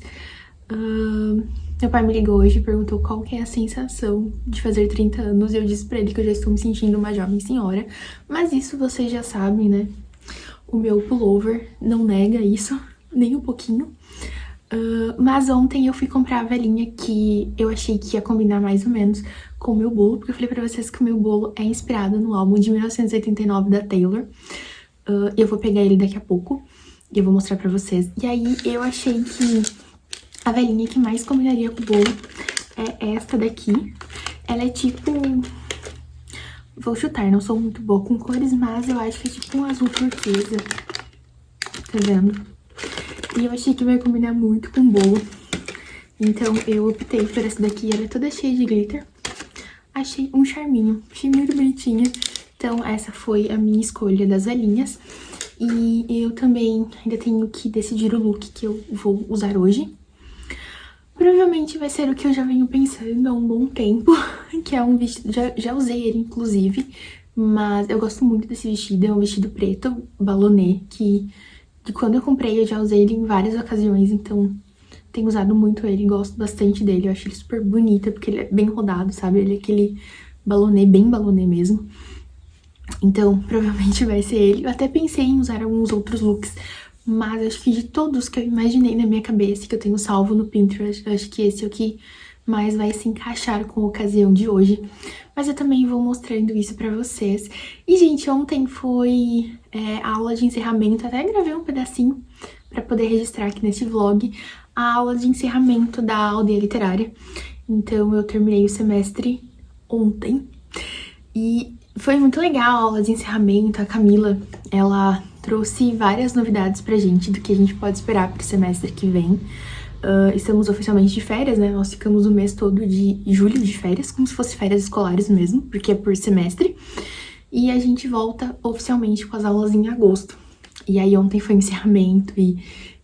Meu pai me ligou hoje e perguntou qual que é a sensação de fazer 30 anos. E eu disse pra ele que eu já estou me sentindo uma jovem senhora. Mas isso vocês já sabem, né? O meu pullover não nega isso, nem um pouquinho. Mas ontem eu fui comprar a velinha que eu achei que ia combinar mais ou menos com o meu bolo. Porque eu falei pra vocês que o meu bolo é inspirado no álbum de 1989 da Taylor. Eu vou pegar ele daqui a pouco e eu vou mostrar pra vocês. E aí eu achei que a velinha que mais combinaria com o bolo é esta daqui. Ela é tipo... Vou chutar, não sou muito boa com cores, mas eu acho que é tipo um azul turquesa. Tá vendo? E eu achei que vai combinar muito com o bolo. Então eu optei por essa daqui. Ela é toda cheia de glitter. Achei um charminho. Achei muito bonitinha. Então essa foi a minha escolha das velinhas. E eu também ainda tenho que decidir o look que eu vou usar hoje. Provavelmente vai ser o que eu já venho pensando há um bom tempo, que é um vestido, já usei ele inclusive, mas eu gosto muito desse vestido, é um vestido preto, balonê, que de quando eu comprei eu já usei ele em várias ocasiões, então tenho usado muito ele, gosto bastante dele, eu acho ele super bonito, porque ele é bem rodado, sabe, ele é aquele balonê, bem balonê mesmo. Então provavelmente vai ser ele, eu até pensei em usar alguns outros looks, mas acho que de todos que eu imaginei na minha cabeça, que eu tenho salvo no Pinterest, eu acho que esse é o que mais vai se encaixar com a ocasião de hoje. Mas eu também vou mostrando isso pra vocês. E, gente, ontem foi a aula de encerramento, até gravei um pedacinho pra poder registrar aqui nesse vlog, a aula de encerramento da aldeia literária. Então, eu terminei o semestre ontem. E foi muito legal a aula de encerramento, a Camila, ela trouxe várias novidades pra gente do que a gente pode esperar pro semestre que vem. Estamos oficialmente de férias, né? Nós ficamos o mês todo de julho de férias, como se fosse férias escolares mesmo, porque é por semestre. E a gente volta oficialmente com as aulas em agosto. E aí ontem foi encerramento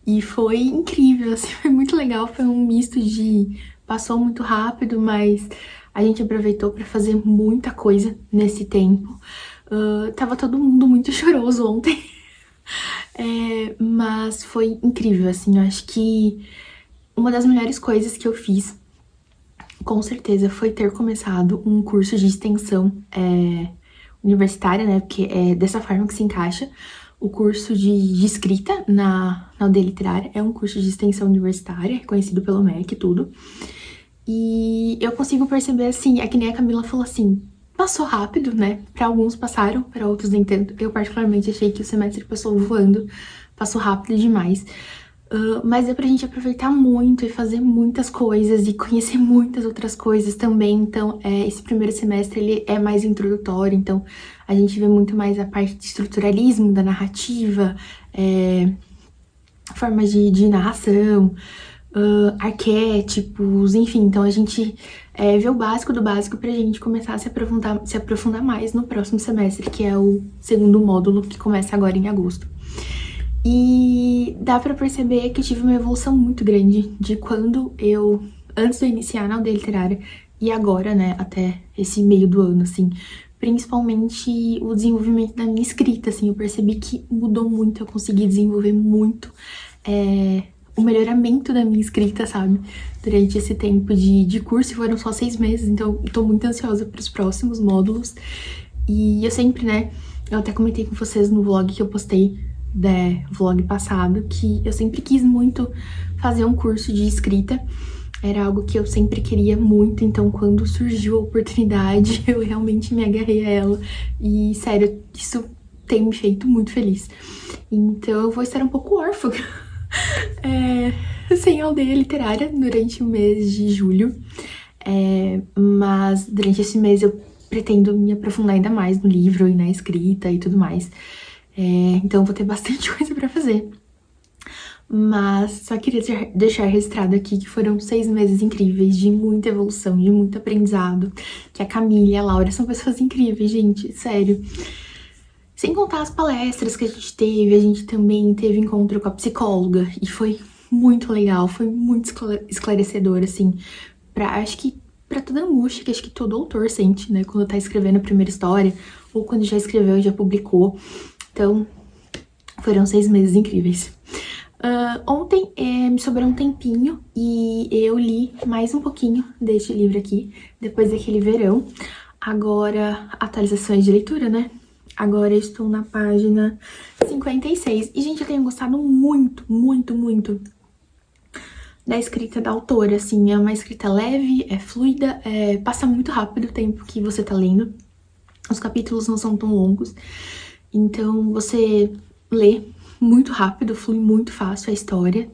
e foi incrível, assim, foi muito legal. Foi um misto de... Passou muito rápido, mas a gente aproveitou pra fazer muita coisa nesse tempo. Tava todo mundo muito choroso ontem. Mas foi incrível, assim, eu acho que uma das melhores coisas que eu fiz, com certeza, foi ter começado um curso de extensão universitária, né, porque é dessa forma que se encaixa. O curso de escrita na aldeia literária é um curso de extensão universitária, reconhecido pelo MEC e tudo. E eu consigo perceber, assim, é que nem a Camila falou assim, passou rápido, né? Pra alguns passaram, pra outros nem tanto. Eu particularmente achei que o semestre passou voando, passou rápido demais. Mas é pra gente aproveitar muito e fazer muitas coisas e conhecer muitas outras coisas também. Então, esse primeiro semestre, ele é mais introdutório, então a gente vê muito mais a parte de estruturalismo da narrativa, formas de narração, arquétipos, enfim. Então a gente vê o básico do básico pra gente começar a se aprofundar mais no próximo semestre, que é o segundo módulo, que começa agora em agosto. E dá pra perceber que eu tive uma evolução muito grande de quando antes de eu iniciar na aldeia literária e agora, né, até esse meio do ano, assim. Principalmente o desenvolvimento da minha escrita, assim, eu percebi que mudou muito, eu consegui desenvolver muito o melhoramento da minha escrita, sabe? Durante esse tempo de curso, foram só 6 meses, então eu tô muito ansiosa pros próximos módulos. E eu sempre, né, eu até comentei com vocês no vlog que eu postei, vlog passado, que eu sempre quis muito fazer um curso de escrita. Era algo que eu sempre queria muito, então quando surgiu a oportunidade, eu realmente me agarrei a ela. E, sério, isso tem me feito muito feliz. Então eu vou estar um pouco órfã sem aldeia literária durante o mês de julho. Mas durante esse mês eu pretendo me aprofundar ainda mais no livro e na escrita e tudo mais. Então vou ter bastante coisa pra fazer. Mas só queria deixar registrado aqui que foram 6 meses incríveis, de muita evolução, de muito aprendizado. Que a Camila e a Laura são pessoas incríveis, gente, sério. Sem contar as palestras que a gente também teve encontro com a psicóloga. E foi muito legal, foi muito esclarecedor, assim. Acho que pra toda angústia que acho que todo autor sente, né? Quando tá escrevendo a primeira história, ou quando já escreveu e já publicou. Então, foram 6 meses incríveis. Ontem me sobrou um tempinho e eu li mais um pouquinho deste livro aqui, depois daquele verão. Agora, atualizações de leitura, né? Agora eu estou na página 56. E, gente, eu tenho gostado muito, muito, muito da escrita da autora, assim. É uma escrita leve, é fluida, passa muito rápido o tempo que você tá lendo. Os capítulos não são tão longos, então você lê muito rápido, flui muito fácil a história.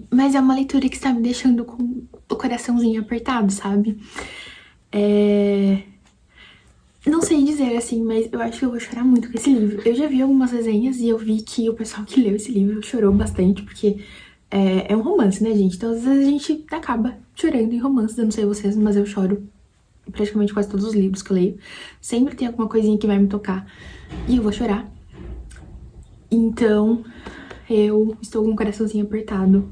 Mas é uma leitura que está me deixando com o coraçãozinho apertado, sabe? Não sei dizer assim, mas eu acho que eu vou chorar muito com esse livro. Eu já vi algumas resenhas e eu vi que o pessoal que leu esse livro chorou bastante, porque é um romance, né, gente? Então às vezes a gente acaba chorando em romances, eu não sei vocês, mas eu choro praticamente quase todos os livros que eu leio. Sempre tem alguma coisinha que vai me tocar e eu vou chorar. Então, eu estou com o coraçãozinho apertado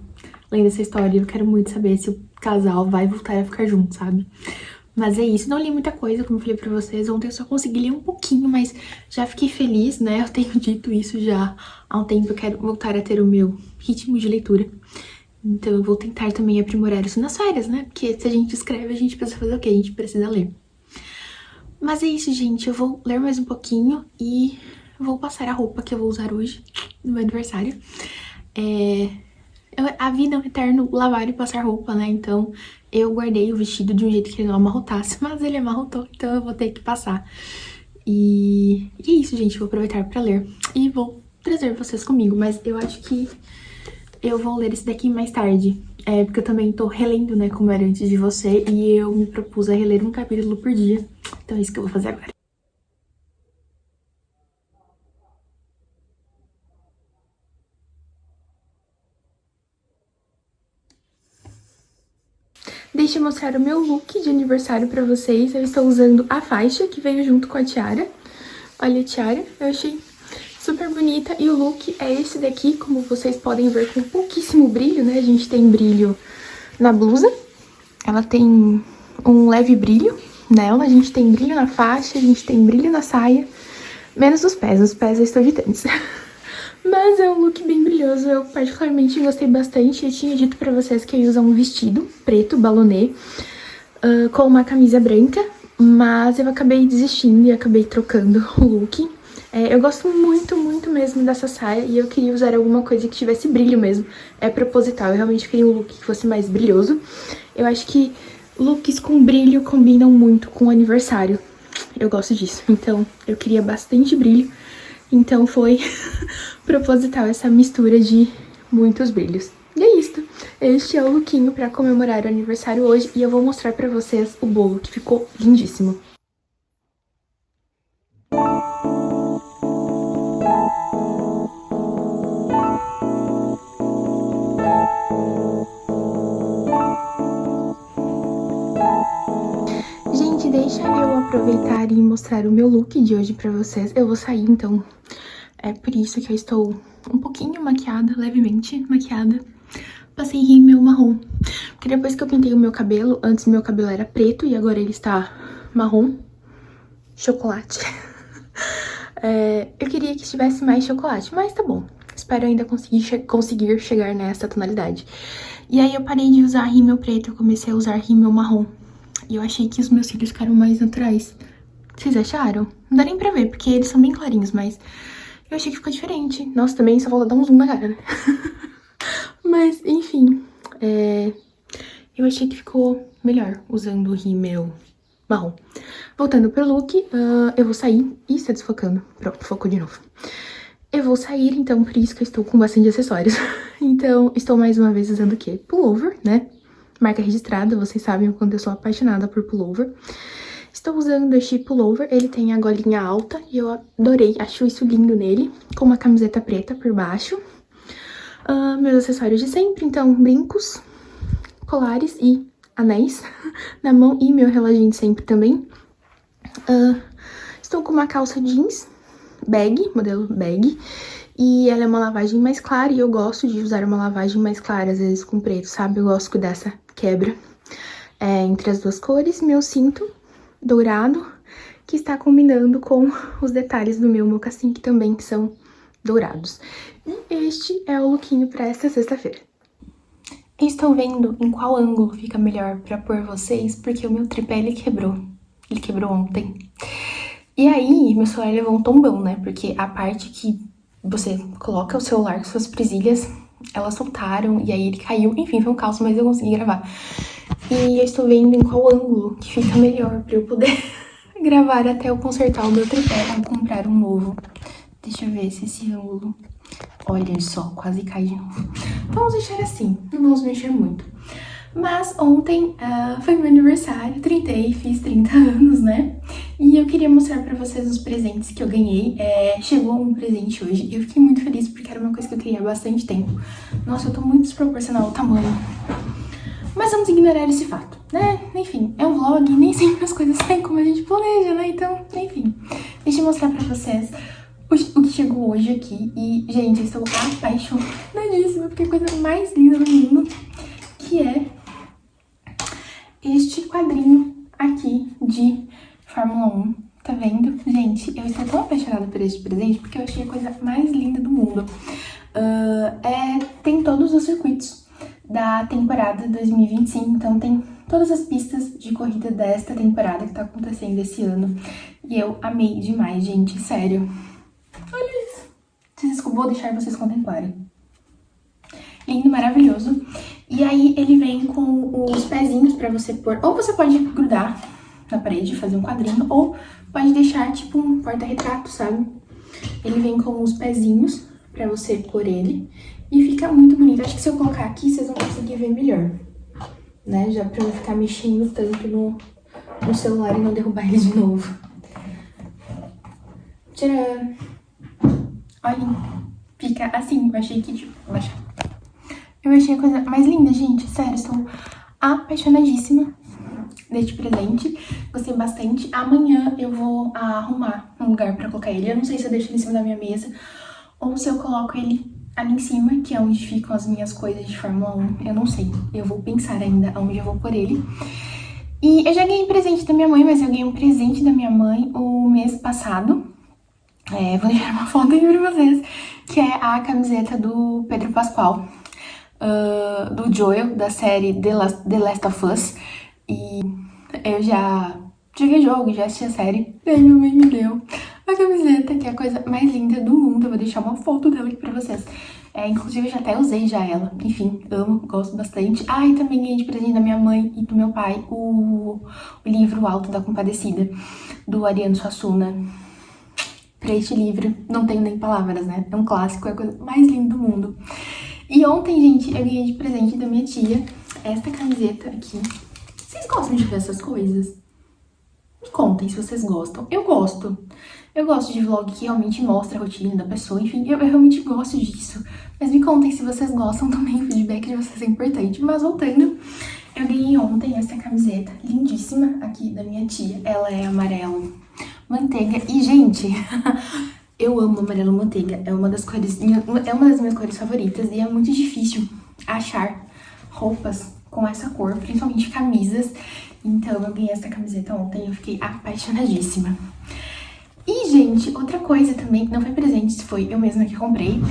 lendo essa história. Eu quero muito saber se o casal vai voltar a ficar junto, sabe? Mas é isso, não li muita coisa, como eu falei pra vocês. Ontem eu só consegui ler um pouquinho, mas já fiquei feliz, né? Eu tenho dito isso já há um tempo. Eu quero voltar a ter o meu ritmo de leitura. Então eu vou tentar também aprimorar isso nas férias, né? Porque se a gente escreve, a gente precisa fazer o quê? A gente precisa ler. Mas é isso, gente. Eu vou ler mais um pouquinho e vou passar a roupa que eu vou usar hoje, no meu aniversário. A vida é um eterno lavar e passar roupa, né? Então eu guardei o vestido de um jeito que ele não amarrotasse, mas ele amarrotou, então eu vou ter que passar. E é isso, gente. Vou aproveitar pra ler e vou trazer vocês comigo, mas eu acho que eu vou ler esse daqui mais tarde, porque eu também tô relendo, né, como era antes de você, e eu me propus a reler um capítulo por dia. Então é isso que eu vou fazer agora. Deixa eu mostrar o meu look de aniversário pra vocês. Eu estou usando a faixa que veio junto com a tiara. Olha a tiara, eu achei super bonita. E o look é esse daqui, como vocês podem ver, com pouquíssimo brilho, né? A gente tem brilho na blusa. Ela tem um leve brilho nela. A gente tem brilho na faixa, a gente tem brilho na saia. Menos os pés. Os pés eu estou de tênis. Mas é um look bem brilhoso, eu particularmente gostei bastante. Eu tinha dito pra vocês que eu ia usar um vestido preto, balonê, com uma camisa branca, mas eu acabei desistindo e acabei trocando o look. Eu gosto muito, muito mesmo dessa saia e eu queria usar alguma coisa que tivesse brilho mesmo. É proposital, eu realmente queria um look que fosse mais brilhoso. Eu acho que looks com brilho combinam muito com o aniversário. Eu gosto disso, então eu queria bastante brilho. Então foi proposital essa mistura de muitos brilhos. E é isso. Este é o lookinho pra comemorar o aniversário hoje. E eu vou mostrar pra vocês o bolo, que ficou lindíssimo. Gente, deixa eu aproveitar e mostrar o meu look de hoje pra vocês. Eu vou sair, então é por isso que eu estou um pouquinho maquiada, levemente maquiada. Passei rímel marrom, porque depois que eu pintei o meu cabelo, antes meu cabelo era preto e agora ele está marrom, chocolate. Eu queria que estivesse mais chocolate, mas tá bom. Espero ainda conseguir chegar nessa tonalidade. E aí eu parei de usar rímel preto, eu comecei a usar rímel marrom. E eu achei que os meus cílios ficaram mais naturais. Vocês acharam? Não dá nem pra ver, porque eles são bem clarinhos, mas eu achei que ficou diferente. Nossa, também só falta dar um zoom na cara, né? Mas, enfim, eu achei que ficou melhor usando o rímel marrom. Voltando pro look, eu vou sair. Ih, está desfocando. Pronto, focou de novo. Eu vou sair, então, por isso que eu estou com bastante acessórios. Então, estou mais uma vez usando o quê? Pullover, né? Marca registrada, vocês sabem o quanto eu sou apaixonada por pullover. Estou usando este pullover, ele tem a golinha alta e eu adorei, acho isso lindo nele, com uma camiseta preta por baixo. Meus acessórios de sempre, então, brincos, colares e anéis na mão e meu reloginho de sempre também. Estou com uma calça jeans, bag, modelo bag, e ela é uma lavagem mais clara e eu gosto de usar uma lavagem mais clara, às vezes com preto, sabe? Eu gosto dessa quebra entre as duas cores. Meu cinto dourado, que está combinando com os detalhes do meu mocassim, que também são dourados. E este é o lookinho pra esta sexta-feira. Estou vendo em qual ângulo fica melhor pra pôr vocês, porque o meu tripé, ele quebrou. Ele quebrou ontem. E aí, meu celular levou um tombão, né? Porque a parte que você coloca o celular com suas presilhas, elas soltaram e aí ele caiu. Enfim, foi um caos, mas eu consegui gravar. E eu estou vendo em qual ângulo que fica melhor pra eu poder gravar até eu consertar o meu tripé ou comprar um novo. Deixa eu ver se esse ângulo... Olha só, quase cai de novo. Vamos deixar assim, não vamos mexer muito. Mas ontem foi meu aniversário, fiz 30 anos, né? E eu queria mostrar pra vocês os presentes que eu ganhei. Chegou um presente hoje e eu fiquei muito feliz porque era uma coisa que eu queria há bastante tempo. Nossa, eu tô muito desproporcional ao tamanho. Mas vamos ignorar esse fato, né? Enfim, é um vlog, nem sempre as coisas saem como a gente planeja, né? Então, enfim, deixa eu mostrar pra vocês o que chegou hoje aqui. E, gente, eu estou apaixonadíssima, porque é a coisa mais linda do mundo, que é este quadrinho aqui de Fórmula 1. Tá vendo? Gente, eu estou tão apaixonada por este presente, porque eu achei a coisa mais linda do mundo. Tem todos os circuitos da temporada 2025, então tem todas as pistas de corrida desta temporada que tá acontecendo esse ano. E eu amei demais, gente, sério. Olha isso. Vou deixar vocês contemplarem. Lindo, maravilhoso. E aí ele vem com os pezinhos pra você pôr. Ou você pode grudar na parede, fazer um quadrinho, ou pode deixar tipo um porta-retrato, sabe? Ele vem com os pezinhos pra você pôr ele. E fica muito bonito. Acho que se eu colocar aqui, vocês vão conseguir ver melhor, né? Já pra não ficar mexendo tanto no celular e não derrubar ele de novo. Tcharam! Olhem, fica assim. Eu achei que... Eu achei a coisa mais linda, gente. Sério, estou apaixonadíssima deste presente. Gostei bastante. Amanhã eu vou arrumar um lugar pra colocar ele. Eu não sei se eu deixo ele em cima da minha mesa ou se eu coloco ele ali em cima, que é onde ficam as minhas coisas de Fórmula 1. Eu não sei. Eu vou pensar ainda onde eu vou pôr ele. E eu já ganhei presente da minha mãe, mas eu ganhei um presente da minha mãe o mês passado. Vou deixar uma foto aí pra vocês, que é a camiseta do Pedro Pascal, do Joel, da série The Last of Us. E eu já joguei jogo, já assisti a série, e aí minha mãe me deu a camiseta, que é a coisa mais linda do mundo. Eu vou deixar uma foto dela aqui pra vocês. Inclusive, eu já até usei já ela. Enfim, amo, gosto bastante. E também ganhei de presente da minha mãe e do meu pai o livro O Alto da Compadecida, do Ariano Suassuna. Pra este livro, não tenho nem palavras, né? É um clássico, é a coisa mais linda do mundo. E ontem, gente, eu ganhei de presente da minha tia esta camiseta aqui. Vocês gostam de ver essas coisas? Me contem se vocês gostam. Eu gosto. Eu gosto de vlog que realmente mostra a rotina da pessoa. Enfim, eu realmente gosto disso. Mas me contem se vocês gostam também. O feedback de vocês é importante. Mas voltando, eu ganhei ontem essa camiseta lindíssima aqui da minha tia. Ela é amarelo manteiga. E, gente, eu amo amarelo manteiga. É uma das minhas cores favoritas. E é muito difícil achar roupas com essa cor, principalmente camisas. Então eu ganhei essa camiseta ontem e eu fiquei apaixonadíssima. E, gente, outra coisa também, não foi presente, foi eu mesma que comprei.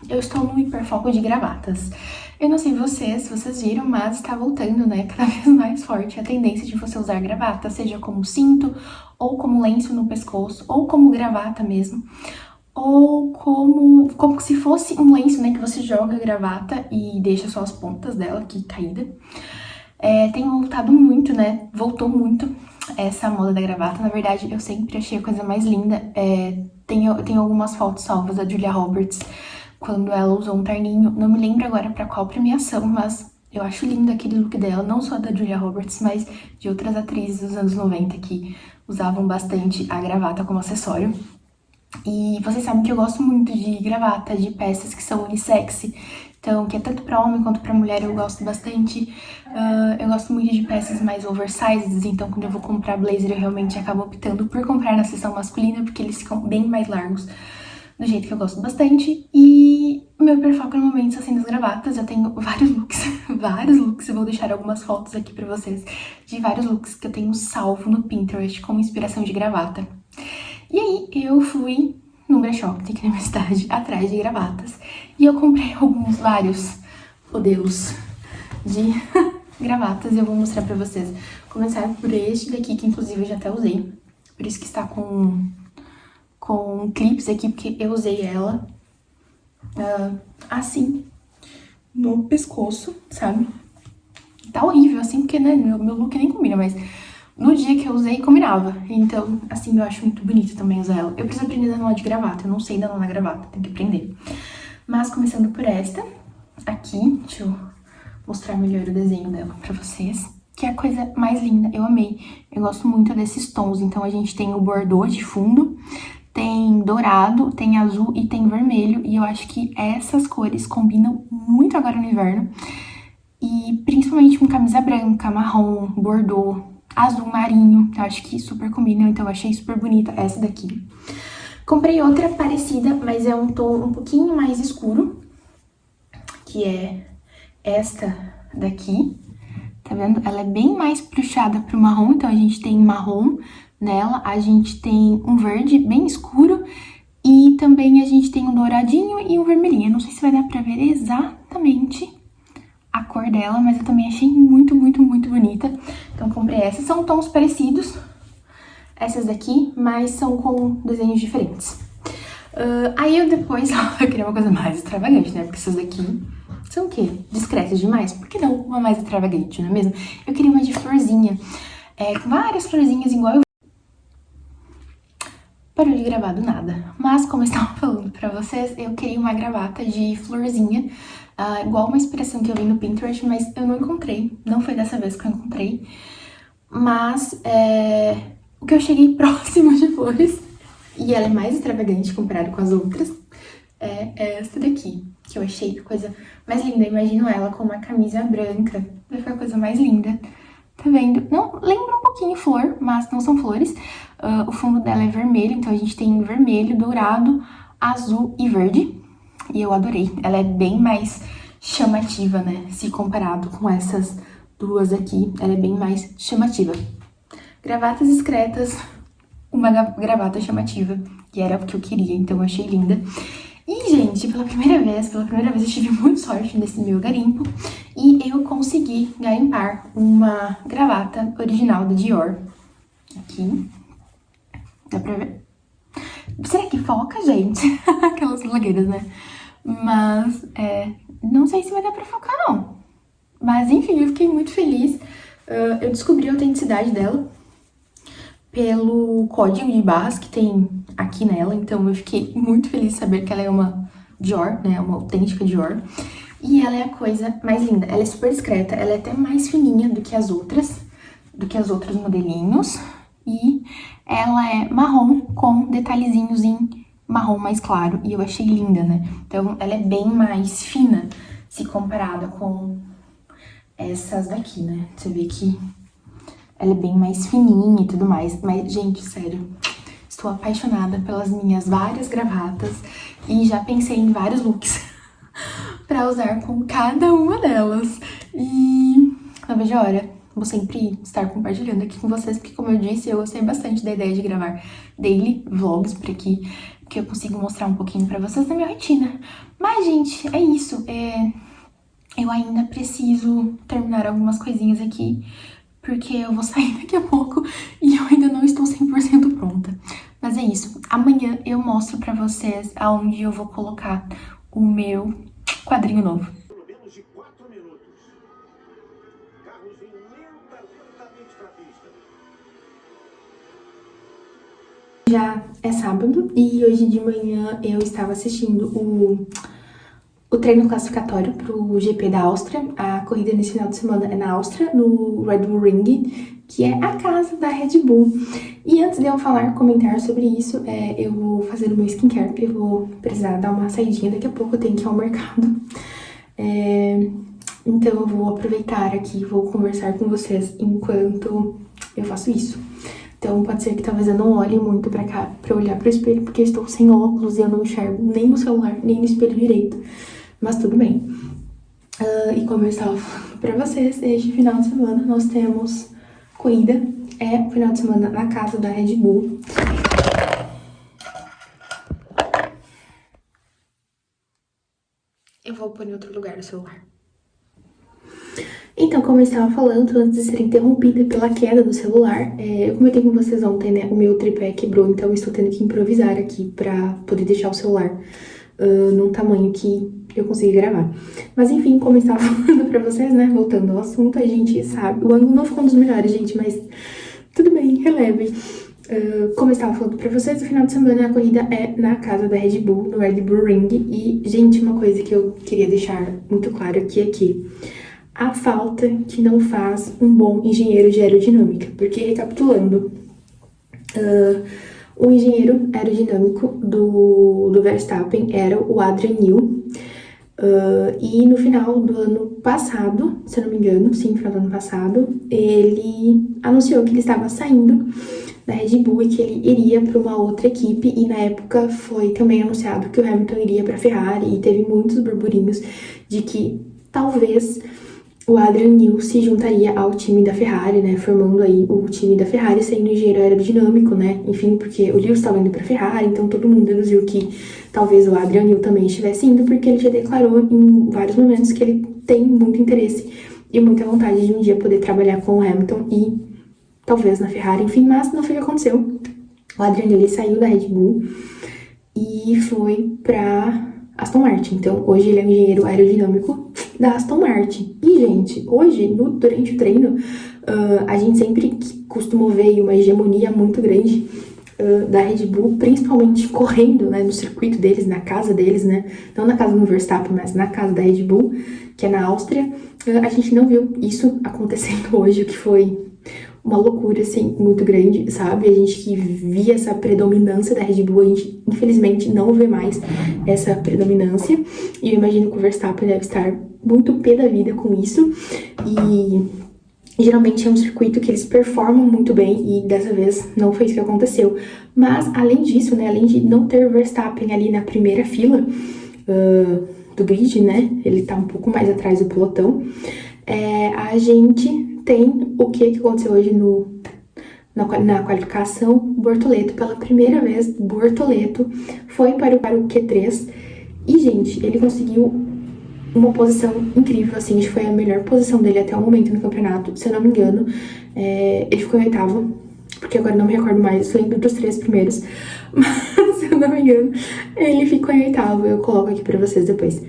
Eu estou no hiperfoco de gravatas. Eu não sei se vocês viram, mas está voltando, né, cada vez mais forte a tendência de você usar gravata, seja como cinto, ou como lenço no pescoço, ou como gravata mesmo, ou como se fosse um lenço, né, que você joga a gravata e deixa só as pontas dela aqui caída. Tem voltado muito, né, voltou muito essa moda da gravata. Na verdade, eu sempre achei a coisa mais linda. Tenho algumas fotos salvas da Julia Roberts, quando ela usou um terninho, não me lembro agora pra qual premiação, mas eu acho lindo aquele look dela, não só da Julia Roberts, mas de outras atrizes dos anos 90 que usavam bastante a gravata como acessório. E vocês sabem que eu gosto muito de gravata, de peças que são unissex, então, que é tanto pra homem quanto pra mulher, eu gosto bastante. Eu gosto muito de peças mais oversized, então quando eu vou comprar blazer, eu realmente acabo optando por comprar na seção masculina, porque eles ficam bem mais largos, do jeito que eu gosto bastante. E meu hiperfoco no momento está sendo as gravatas. Eu tenho vários looks, eu vou deixar algumas fotos aqui pra vocês de vários looks que eu tenho salvo no Pinterest como inspiração de gravata. E aí eu fui num brechó que tem aqui na minha cidade, atrás de gravatas. E eu comprei vários modelos de gravatas e eu vou mostrar pra vocês. Começar por este daqui, que inclusive eu já até usei. Por isso que está com clips aqui, porque eu usei ela assim, no pescoço, sabe? Tá horrível assim, porque, né, meu look nem combina, mas no dia que eu usei, combinava. Então, assim, eu acho muito bonito também usar ela. Eu preciso aprender a dar nó de gravata, eu não sei dar nó na gravata, tenho que aprender. Mas, começando por esta, aqui, deixa eu mostrar melhor o desenho dela pra vocês. Que é a coisa mais linda, eu amei. Eu gosto muito desses tons, então a gente tem o bordô de fundo, tem dourado, tem azul e tem vermelho. E eu acho que essas cores combinam muito agora no inverno. E principalmente com camisa branca, marrom, bordô, azul marinho. Eu acho que super combinam, então eu achei super bonita essa daqui. Comprei outra parecida, mas é um tom um pouquinho mais escuro, que é esta daqui. Tá vendo? Ela é bem mais puxada pro marrom, então a gente tem marrom nela, a gente tem um verde bem escuro e também a gente tem um douradinho e um vermelhinho. Eu não sei se vai dar pra ver exatamente a cor dela, mas eu também achei muito, muito, muito bonita. Então comprei essas, são tons parecidos, essas daqui, mas são com desenhos diferentes. Aí eu depois, eu queria uma coisa mais extravagante, né, porque essas daqui são o quê? Discretas demais? Por que não uma mais extravagante, não é mesmo? Eu queria uma de florzinha, com várias florzinhas igual eu... Parou de gravar do nada. Mas, como eu estava falando pra vocês, eu queria uma gravata de florzinha, igual uma inspiração que eu vi no Pinterest, mas eu não encontrei. Não foi dessa vez que eu encontrei. Mas, o que eu cheguei próximo de flores, e ela é mais extravagante comparado com as outras, é essa daqui, que eu achei a coisa mais linda. Imagino ela com uma camisa branca, vai ficar a coisa mais linda. Tá vendo? Não, lembra um pouquinho flor, mas não são flores. O fundo dela é vermelho, então a gente tem vermelho, dourado, azul e verde. E eu adorei. Ela é bem mais chamativa, né? Se comparado com essas duas aqui, ela é bem mais chamativa. Gravatas discretas, uma gravata chamativa, que era o que eu queria, então eu achei linda. E, gente, pela primeira vez eu tive muita sorte nesse meu garimpo e eu consegui garimpar uma gravata original da Dior. Aqui. Dá pra ver? Será que foca, gente? Aquelas blogueiras, né? Mas, não sei se vai dar pra focar, não. Mas, enfim, eu fiquei muito feliz. Eu descobri a autenticidade dela pelo código de barras que tem aqui nela, então eu fiquei muito feliz de saber que ela é uma Dior, né, uma autêntica Dior. E ela é a coisa mais linda, ela é super discreta, ela é até mais fininha do que os outros modelinhos. E ela é marrom com detalhezinhos em marrom mais claro, e eu achei linda, né? Então ela é bem mais fina se comparada com essas daqui, né? Você vê que ela é bem mais fininha e tudo mais. Mas, gente, sério, estou apaixonada pelas minhas várias gravatas e já pensei em vários looks pra usar com cada uma delas. E não vejo a hora. Vou sempre estar compartilhando aqui com vocês, porque, como eu disse, eu gostei bastante da ideia de gravar daily vlogs por aqui, que eu consigo mostrar um pouquinho pra vocês da minha rotina. Mas, gente, é isso. Eu ainda preciso terminar algumas coisinhas aqui, porque eu vou sair daqui a pouco e eu ainda não estou 100% pronta. Mas é isso. Amanhã eu mostro pra vocês aonde eu vou colocar o meu quadrinho novo. Pelo menos de 4 minutos. Carros vêm lentamente pra pista. Já é sábado e hoje de manhã eu estava assistindo o treino classificatório pro GP da Áustria. A corrida nesse final de semana é na Áustria, no Red Bull Ring, que é a casa da Red Bull. E antes de eu comentar sobre isso, eu vou fazer o meu skincare, porque eu vou precisar dar uma saidinha. Daqui a pouco eu tenho que ir ao mercado. Então eu vou aproveitar aqui e vou conversar com vocês enquanto eu faço isso. Então pode ser que talvez eu não olhe muito pra cá pra olhar pro espelho, porque eu estou sem óculos e eu não enxergo nem no celular, nem no espelho direito. Mas tudo bem. E como eu estava falando pra vocês, este final de semana nós temos corrida. É o final de semana na casa da Red Bull. vou pôr em outro lugar o celular. Então, como eu estava falando, antes de ser interrompida pela queda do celular, eu comentei com vocês ontem, né, o meu tripé quebrou, então eu estou tendo que improvisar aqui pra poder deixar o celular num tamanho que eu consiga gravar. Mas enfim, como eu estava falando pra vocês, né, voltando ao assunto, a gente sabe, o ângulo não ficou um dos melhores, gente, mas tudo bem, releve. Como eu estava falando pra vocês, no final de semana a corrida é na casa da Red Bull, no Red Bull Ring. E, gente, uma coisa que eu queria deixar muito claro aqui é que a falta que não faz um bom engenheiro de aerodinâmica. Porque, recapitulando, o engenheiro aerodinâmico do Verstappen era o Adrian Newey. E no final do ano passado, se eu não me engano, sim, no final do ano passado, ele anunciou que ele estava saindo da Red Bull e que ele iria para uma outra equipe, e na época foi também anunciado que o Hamilton iria para a Ferrari, e teve muitos burburinhos de que talvez o Adrian Newey se juntaria ao time da Ferrari, né, formando aí o time da Ferrari, sendo engenheiro aerodinâmico, né, enfim, porque o Lewis estava indo para a Ferrari, então todo mundo deduziu que talvez o Adrian Newey também estivesse indo, porque ele já declarou em vários momentos que ele tem muito interesse e muita vontade de um dia poder trabalhar com o Hamilton e talvez na Ferrari, enfim, mas não foi o que aconteceu. O Adrian Newey saiu da Red Bull e foi pra Aston Martin. Então, hoje ele é um engenheiro aerodinâmico da Aston Martin. E, gente, hoje, durante o treino, a gente sempre costuma ver uma hegemonia muito grande da Red Bull, principalmente correndo, né, no circuito deles, na casa deles, né, não na casa do Verstappen, mas na casa da Red Bull, que é na Áustria. A gente não viu isso acontecendo hoje, o que foi uma loucura, assim, muito grande, sabe? A gente que via essa predominância da Red Bull, a gente, infelizmente, não vê mais essa predominância. E eu imagino que o Verstappen deve estar muito pé da vida com isso. E geralmente é um circuito que eles performam muito bem, e dessa vez não foi isso que aconteceu. Mas, além disso, né, além de não ter o Verstappen ali na primeira fila do grid, né, ele tá um pouco mais atrás do pelotão, a gente tem o que aconteceu hoje na qualificação. Bortoleto, pela primeira vez, Bortoleto foi para o Q3 e, gente, ele conseguiu uma posição incrível, assim, acho que foi a melhor posição dele até o momento no campeonato, se eu não me engano. Ele ficou em oitavo, porque agora não me recordo mais, eu lembro dos 3 primeiros, mas se eu não me engano, ele ficou em oitavo, eu coloco aqui pra vocês depois.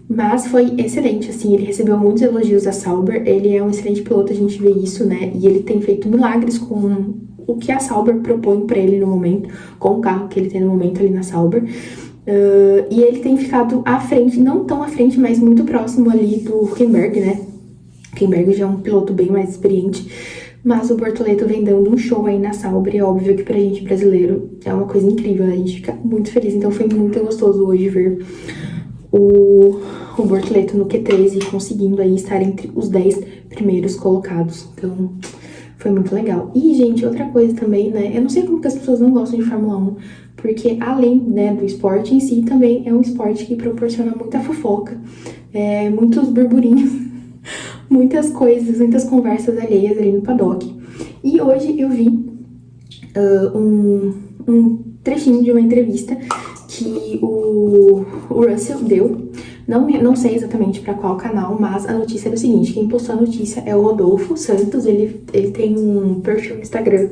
Mas foi excelente, assim, ele recebeu muitos elogios da Sauber, ele é um excelente piloto, a gente vê isso, né, e ele tem feito milagres com o que a Sauber propõe pra ele no momento, com o carro que ele tem no momento ali na Sauber, e ele tem ficado à frente, não tão à frente, mas muito próximo ali do Hülkenberg, né, Hülkenberg já é um piloto bem mais experiente, mas o Bortoleto vem dando um show aí na Sauber, e é óbvio que pra gente brasileiro é uma coisa incrível, né, a gente fica muito feliz, então foi muito gostoso hoje ver o Bortoleto no Q3 e conseguindo aí estar entre os 10 primeiros colocados. Então, foi muito legal. E, gente, outra coisa também, né? Eu não sei como que as pessoas não gostam de Fórmula 1, porque além, né, do esporte em si, também é um esporte que proporciona muita fofoca, muitos burburinhos, muitas coisas, muitas conversas alheias ali no paddock. E hoje eu vi um trechinho de uma entrevista que o Russell deu, não sei exatamente para qual canal, mas a notícia era o seguinte: quem postou a notícia é o Rodolfo Santos, ele tem um perfil no Instagram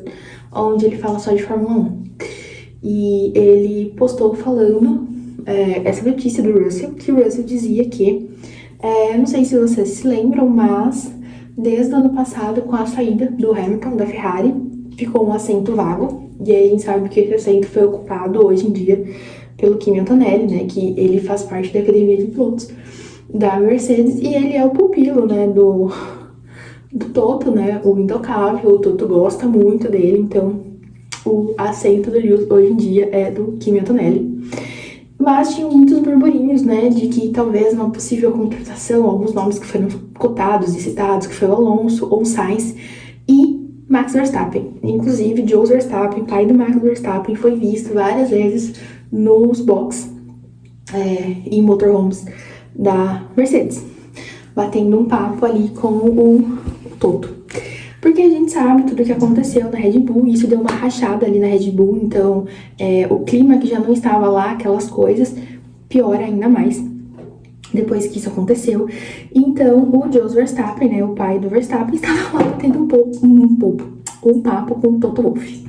onde ele fala só de Fórmula 1, e ele postou falando essa notícia do Russell, que o Russell dizia que, não sei se vocês se lembram, mas desde o ano passado, com a saída do Hamilton da Ferrari, ficou um assento vago, e aí a gente sabe que esse assento foi ocupado hoje em dia pelo Kimi Antonelli, né, que ele faz parte da academia de pilotos da Mercedes, e ele é o pupilo, né, do Toto, né, o intocável. O Toto gosta muito dele, então o assento do Lewis hoje em dia é do Kimi Antonelli. Mas tinha muitos burburinhos, né, de que talvez uma possível contratação, alguns nomes que foram cotados e citados, que foi o Alonso ou o Sainz e Max Verstappen. Inclusive, Jos Verstappen, pai do Max Verstappen, foi visto várias vezes nos box e motorhomes da Mercedes, batendo um papo ali com o Toto. Porque a gente sabe tudo o que aconteceu na Red Bull, e isso deu uma rachada ali na Red Bull, então o clima que já não estava lá, aquelas coisas, piora ainda mais. depois que isso aconteceu. Então, o Jos Verstappen, né, o pai do Verstappen, estava lá tendo um papo com o Toto Wolff.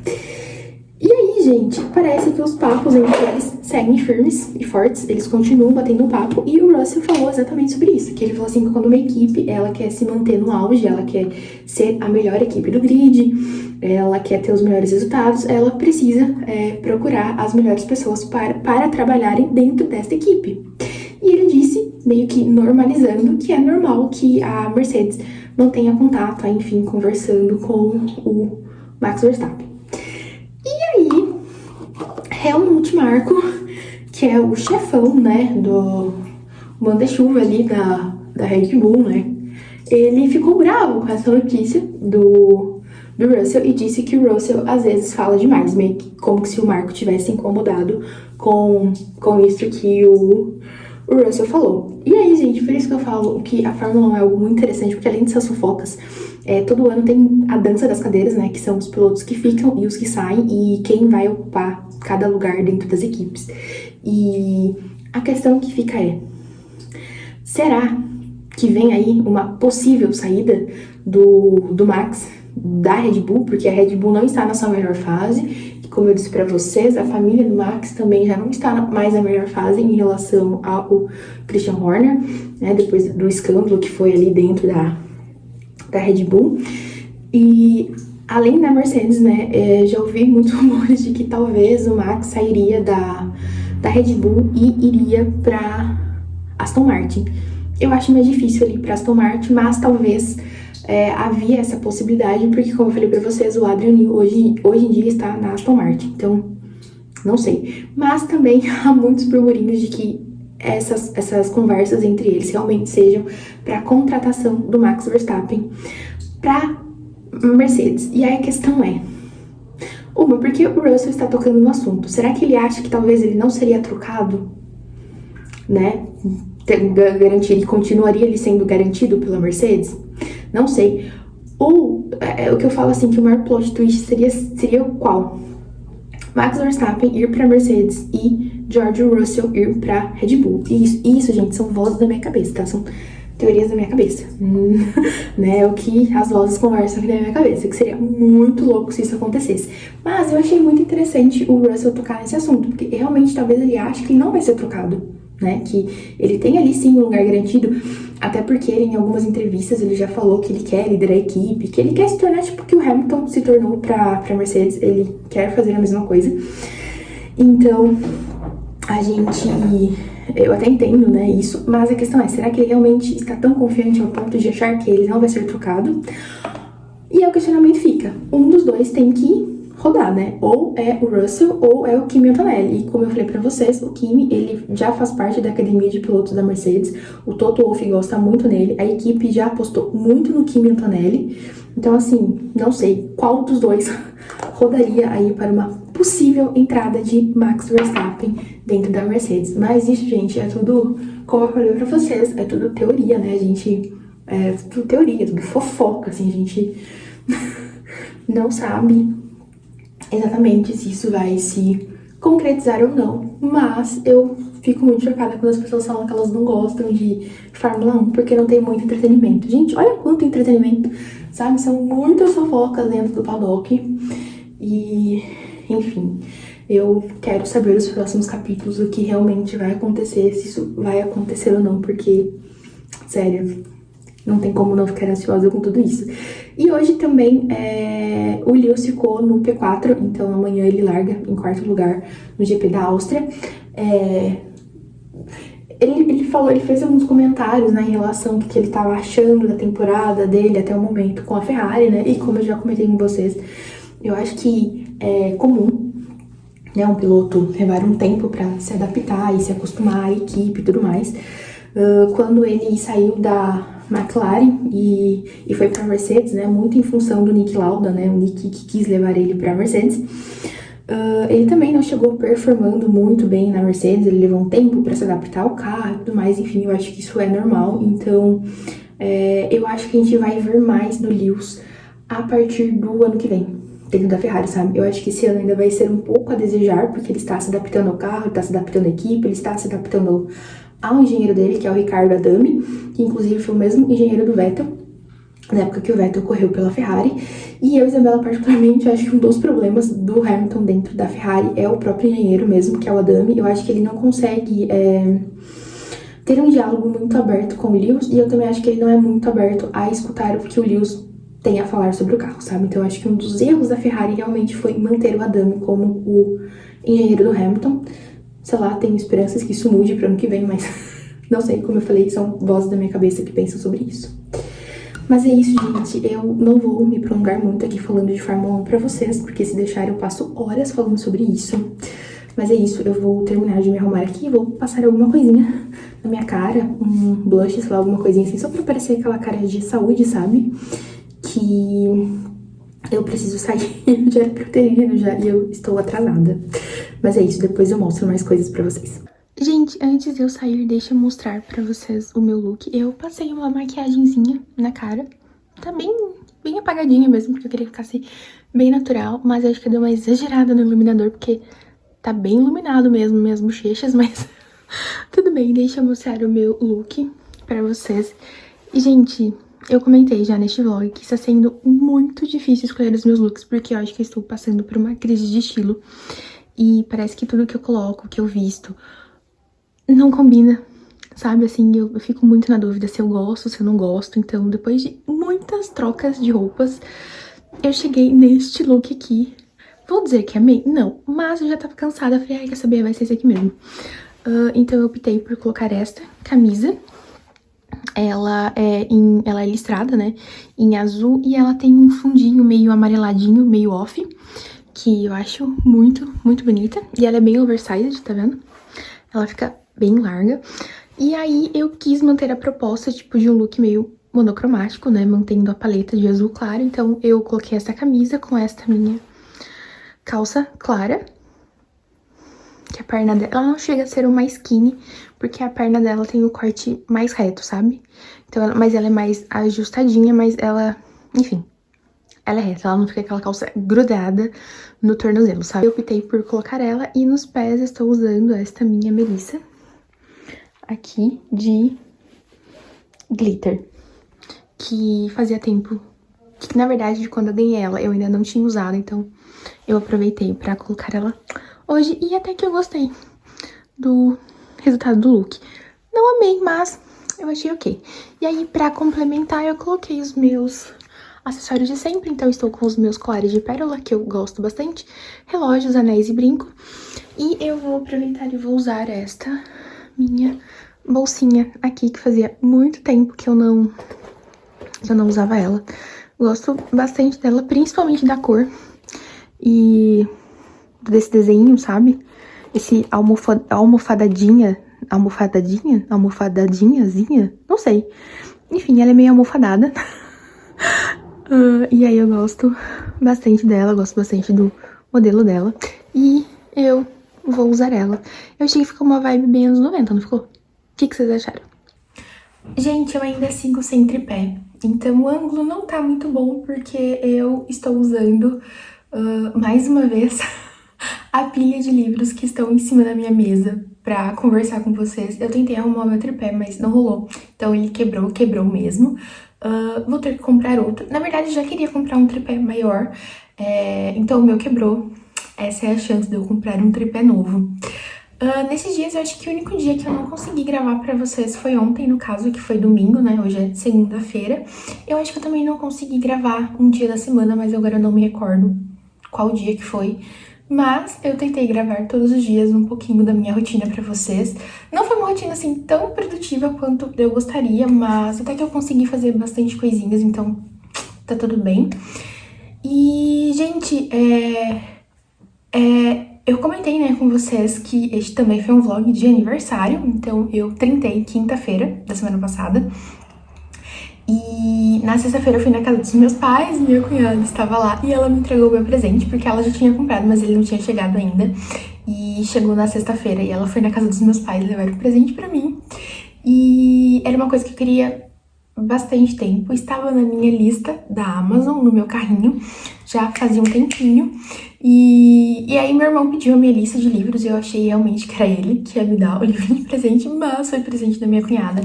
E aí, gente, parece que os papos entre eles seguem firmes e fortes, eles continuam batendo um papo, e o Russell falou exatamente sobre isso, que ele falou assim que quando uma equipe, ela quer se manter no auge, ela quer ser a melhor equipe do grid, ela quer ter os melhores resultados, ela precisa procurar as melhores pessoas para trabalharem dentro dessa equipe. E ele disse, meio que normalizando, que é normal que a Mercedes mantenha contato, enfim, conversando com o Max Verstappen. E aí, Helmut Marko, que é o chefão, né, do manda-chuva ali da Red Bull, né, ele ficou bravo com essa notícia do Russell e disse que o Russell às vezes fala demais, meio que como se o Marko tivesse incomodado com isso que o Russell falou. E aí, gente, por isso que eu falo que a Fórmula 1 é algo muito interessante, porque além dessas fofocas, todo ano tem a dança das cadeiras, né, que são os pilotos que ficam e os que saem, e quem vai ocupar cada lugar dentro das equipes. E a questão que fica será que vem aí uma possível saída do Max da Red Bull? Porque a Red Bull não está na sua melhor fase. Como eu disse pra vocês, a família do Max também já não está mais na melhor fase em relação ao Christian Horner, né, depois do escândalo que foi ali dentro da Red Bull. E além da Mercedes, né, já ouvi muitos rumores de que talvez o Max sairia da Red Bull e iria pra Aston Martin. Eu acho mais difícil ali pra Aston Martin, mas talvez havia essa possibilidade, porque como eu falei pra vocês, o Adrian Newey hoje em dia está na Aston Martin, então não sei. Mas também há muitos burburinhos de que essas conversas entre eles realmente sejam para a contratação do Max Verstappen para Mercedes. E aí a questão por que o Russell está tocando no assunto? Será que ele acha que talvez ele não seria trocado, né? Garantir, ele continuaria ele sendo garantido pela Mercedes? Não sei. Ou o que eu falo assim, que o maior plot twist seria qual? Max Verstappen ir pra Mercedes e George Russell ir pra Red Bull. Isso, gente, são vozes da minha cabeça, tá? São teorias da minha cabeça. Né? É o que as vozes conversam aqui na minha cabeça, que seria muito louco se isso acontecesse. Mas eu achei muito interessante o Russell tocar nesse assunto, porque realmente talvez ele ache que ele não vai ser trocado, né? Que ele tem ali sim um lugar garantido, até porque ele, em algumas entrevistas, ele já falou que ele quer liderar a equipe, que ele quer se tornar tipo que o Hamilton se tornou pra Mercedes, ele quer fazer a mesma coisa. Então, eu até entendo, né, isso, mas a questão será que ele realmente está tão confiante ao ponto de achar que ele não vai ser trocado? E aí o questionamento fica, um dos dois tem que rodar, né? Ou é o Russell ou é o Kimi Antonelli. E como eu falei pra vocês, o Kimi, ele já faz parte da academia de pilotos da Mercedes. O Toto Wolff gosta muito nele. A equipe já apostou muito no Kimi Antonelli. Então, assim, não sei qual dos dois rodaria aí para uma possível entrada de Max Verstappen dentro da Mercedes. Mas isso, gente, é tudo, como eu falei pra vocês, é tudo teoria, né? É tudo teoria, tudo fofoca, assim, a gente não sabe exatamente se isso vai se concretizar ou não, mas eu fico muito chocada quando as pessoas falam que elas não gostam de Fórmula 1 porque não tem muito entretenimento. Gente, olha quanto entretenimento, sabe? São muitas fofocas dentro do paddock e, enfim, eu quero saber os próximos capítulos, o que realmente vai acontecer, se isso vai acontecer ou não, porque, sério, não tem como não ficar ansiosa com tudo isso. E hoje também o Lewis ficou no P4, então amanhã ele larga em quarto lugar no GP da Áustria. Ele fez alguns comentários, né, em relação ao que ele estava achando da temporada dele até o momento com a Ferrari, né, e como eu já comentei com vocês, eu acho que é comum, né, um piloto levar um tempo para se adaptar e se acostumar à equipe e tudo mais. Quando ele saiu da McLaren e foi para Mercedes, né, muito em função do Niki Lauda, né, o Niki que quis levar ele para Mercedes. Ele também não chegou performando muito bem na Mercedes, ele levou um tempo para se adaptar ao carro e tudo mais, enfim, eu acho que isso é normal. Então, eu acho que a gente vai ver mais do Lewis a partir do ano que vem, dentro da Ferrari, sabe? Eu acho que esse ano ainda vai ser um pouco a desejar, porque ele está se adaptando ao carro, ele está se adaptando à equipe, ele está se adaptando ao engenheiro dele, que é o Ricardo Adami, que inclusive foi o mesmo engenheiro do Vettel, na época que o Vettel correu pela Ferrari. E eu, Isabela, particularmente, acho que um dos problemas do Hamilton dentro da Ferrari é o próprio engenheiro mesmo, que é o Adami. Eu acho que ele não consegue ter um diálogo muito aberto com o Lewis, e eu também acho que ele não é muito aberto a escutar o que o Lewis tem a falar sobre o carro, sabe? Então eu acho que um dos erros da Ferrari realmente foi manter o Adami como o engenheiro do Hamilton. Sei lá, tenho esperanças que isso mude para ano que vem, mas não sei, como eu falei, são vozes da minha cabeça que pensam sobre isso. Mas é isso, gente, eu não vou me prolongar muito aqui falando de Fórmula 1 pra vocês, porque se deixar eu passo horas falando sobre isso. Mas é isso, eu vou terminar de me arrumar aqui, vou passar alguma coisinha na minha cara, um blush, sei lá, alguma coisinha assim, só pra parecer aquela cara de saúde, sabe? Que eu preciso sair, eu já era pra eu ter ido já, e eu estou atrasada. Mas é isso, depois eu mostro mais coisas pra vocês. Gente, antes de eu sair, deixa eu mostrar pra vocês o meu look. Eu passei uma maquiagenzinha na cara. Tá bem apagadinha mesmo, porque eu queria que ficasse bem natural. Mas acho que eu dei uma exagerada no iluminador, porque tá bem iluminado mesmo, minhas bochechas. Mas tudo bem, deixa eu mostrar o meu look pra vocês. E, gente, eu comentei já neste vlog que está sendo muito difícil escolher os meus looks, porque eu acho que eu estou passando por uma crise de estilo. E parece que tudo que eu coloco, que eu visto, não combina, sabe? Assim, eu fico muito na dúvida se eu gosto, se eu não gosto. Então, depois de muitas trocas de roupas, eu cheguei neste look aqui. Vou dizer que amei? Não, mas eu já tava cansada. Falei, ai, quer saber? Vai ser esse aqui mesmo. Então, eu optei por colocar esta camisa. Ela é listrada, né? Em azul, e ela tem um fundinho meio amareladinho, meio off, que eu acho muito, muito bonita. E ela é bem oversized, tá vendo? Ela fica bem larga. E aí eu quis manter a proposta, tipo, de um look meio monocromático, né? Mantendo a paleta de azul claro. Então eu coloquei essa camisa com esta minha calça clara. Que a perna dela, ela não chega a ser uma skinny, porque a perna dela tem o corte mais reto, sabe? Então, mas ela é mais ajustadinha, mas ela, enfim, ela é reta, ela não fica aquela calça grudada no tornozelo, sabe? Eu optei por colocar ela, e nos pés estou usando esta minha Melissa aqui de glitter, que fazia tempo, que na verdade quando eu ganhei ela eu ainda não tinha usado, então eu aproveitei pra colocar ela hoje, e até que eu gostei do resultado do look. Não amei, mas eu achei ok. E aí, pra complementar, eu coloquei os meus acessórios de sempre. Então, estou com os meus colares de pérola, que eu gosto bastante, relógios, anéis e brinco. E eu vou aproveitar e vou usar esta minha bolsinha aqui, que fazia muito tempo que eu não usava ela. Gosto bastante dela, principalmente da cor e desse desenho, sabe? Esse almofadadinhazinha, não sei. Enfim, ela é meio almofadada. E aí eu gosto bastante dela, gosto bastante do modelo dela. E eu vou usar ela. Eu achei que ficou uma vibe bem anos 90, não ficou? O que vocês acharam? Gente, eu ainda sigo sem tripé. Então o ângulo não tá muito bom, porque eu estou usando, mais uma vez, a pilha de livros que estão em cima da minha mesa pra conversar com vocês. Eu tentei arrumar o meu tripé, mas não rolou. Então ele quebrou mesmo. Vou ter que comprar outro. Na verdade, eu já queria comprar um tripé maior, então o meu quebrou. Essa é a chance de eu comprar um tripé novo. Nesses dias, eu acho que o único dia que eu não consegui gravar pra vocês foi ontem, no caso, que foi domingo, né? Hoje é segunda-feira. Eu acho que eu também não consegui gravar um dia da semana, mas agora eu não me recordo qual dia que foi. Mas eu tentei gravar todos os dias um pouquinho da minha rotina pra vocês. Não foi uma rotina, assim, tão produtiva quanto eu gostaria, mas até que eu consegui fazer bastante coisinhas, então tá tudo bem. E, gente, eu comentei, né, com vocês que este também foi um vlog de aniversário, então eu tentei quinta-feira da semana passada. E na sexta-feira eu fui na casa dos meus pais, minha cunhada estava lá e ela me entregou o meu presente, porque ela já tinha comprado, mas ele não tinha chegado ainda. E chegou na sexta-feira e ela foi na casa dos meus pais levar o presente pra mim. E era uma coisa que eu queria bastante tempo, estava na minha lista da Amazon, no meu carrinho, já fazia um tempinho. E aí meu irmão pediu a minha lista de livros e eu achei realmente que era ele que ia me dar o livro de presente, mas foi presente da minha cunhada.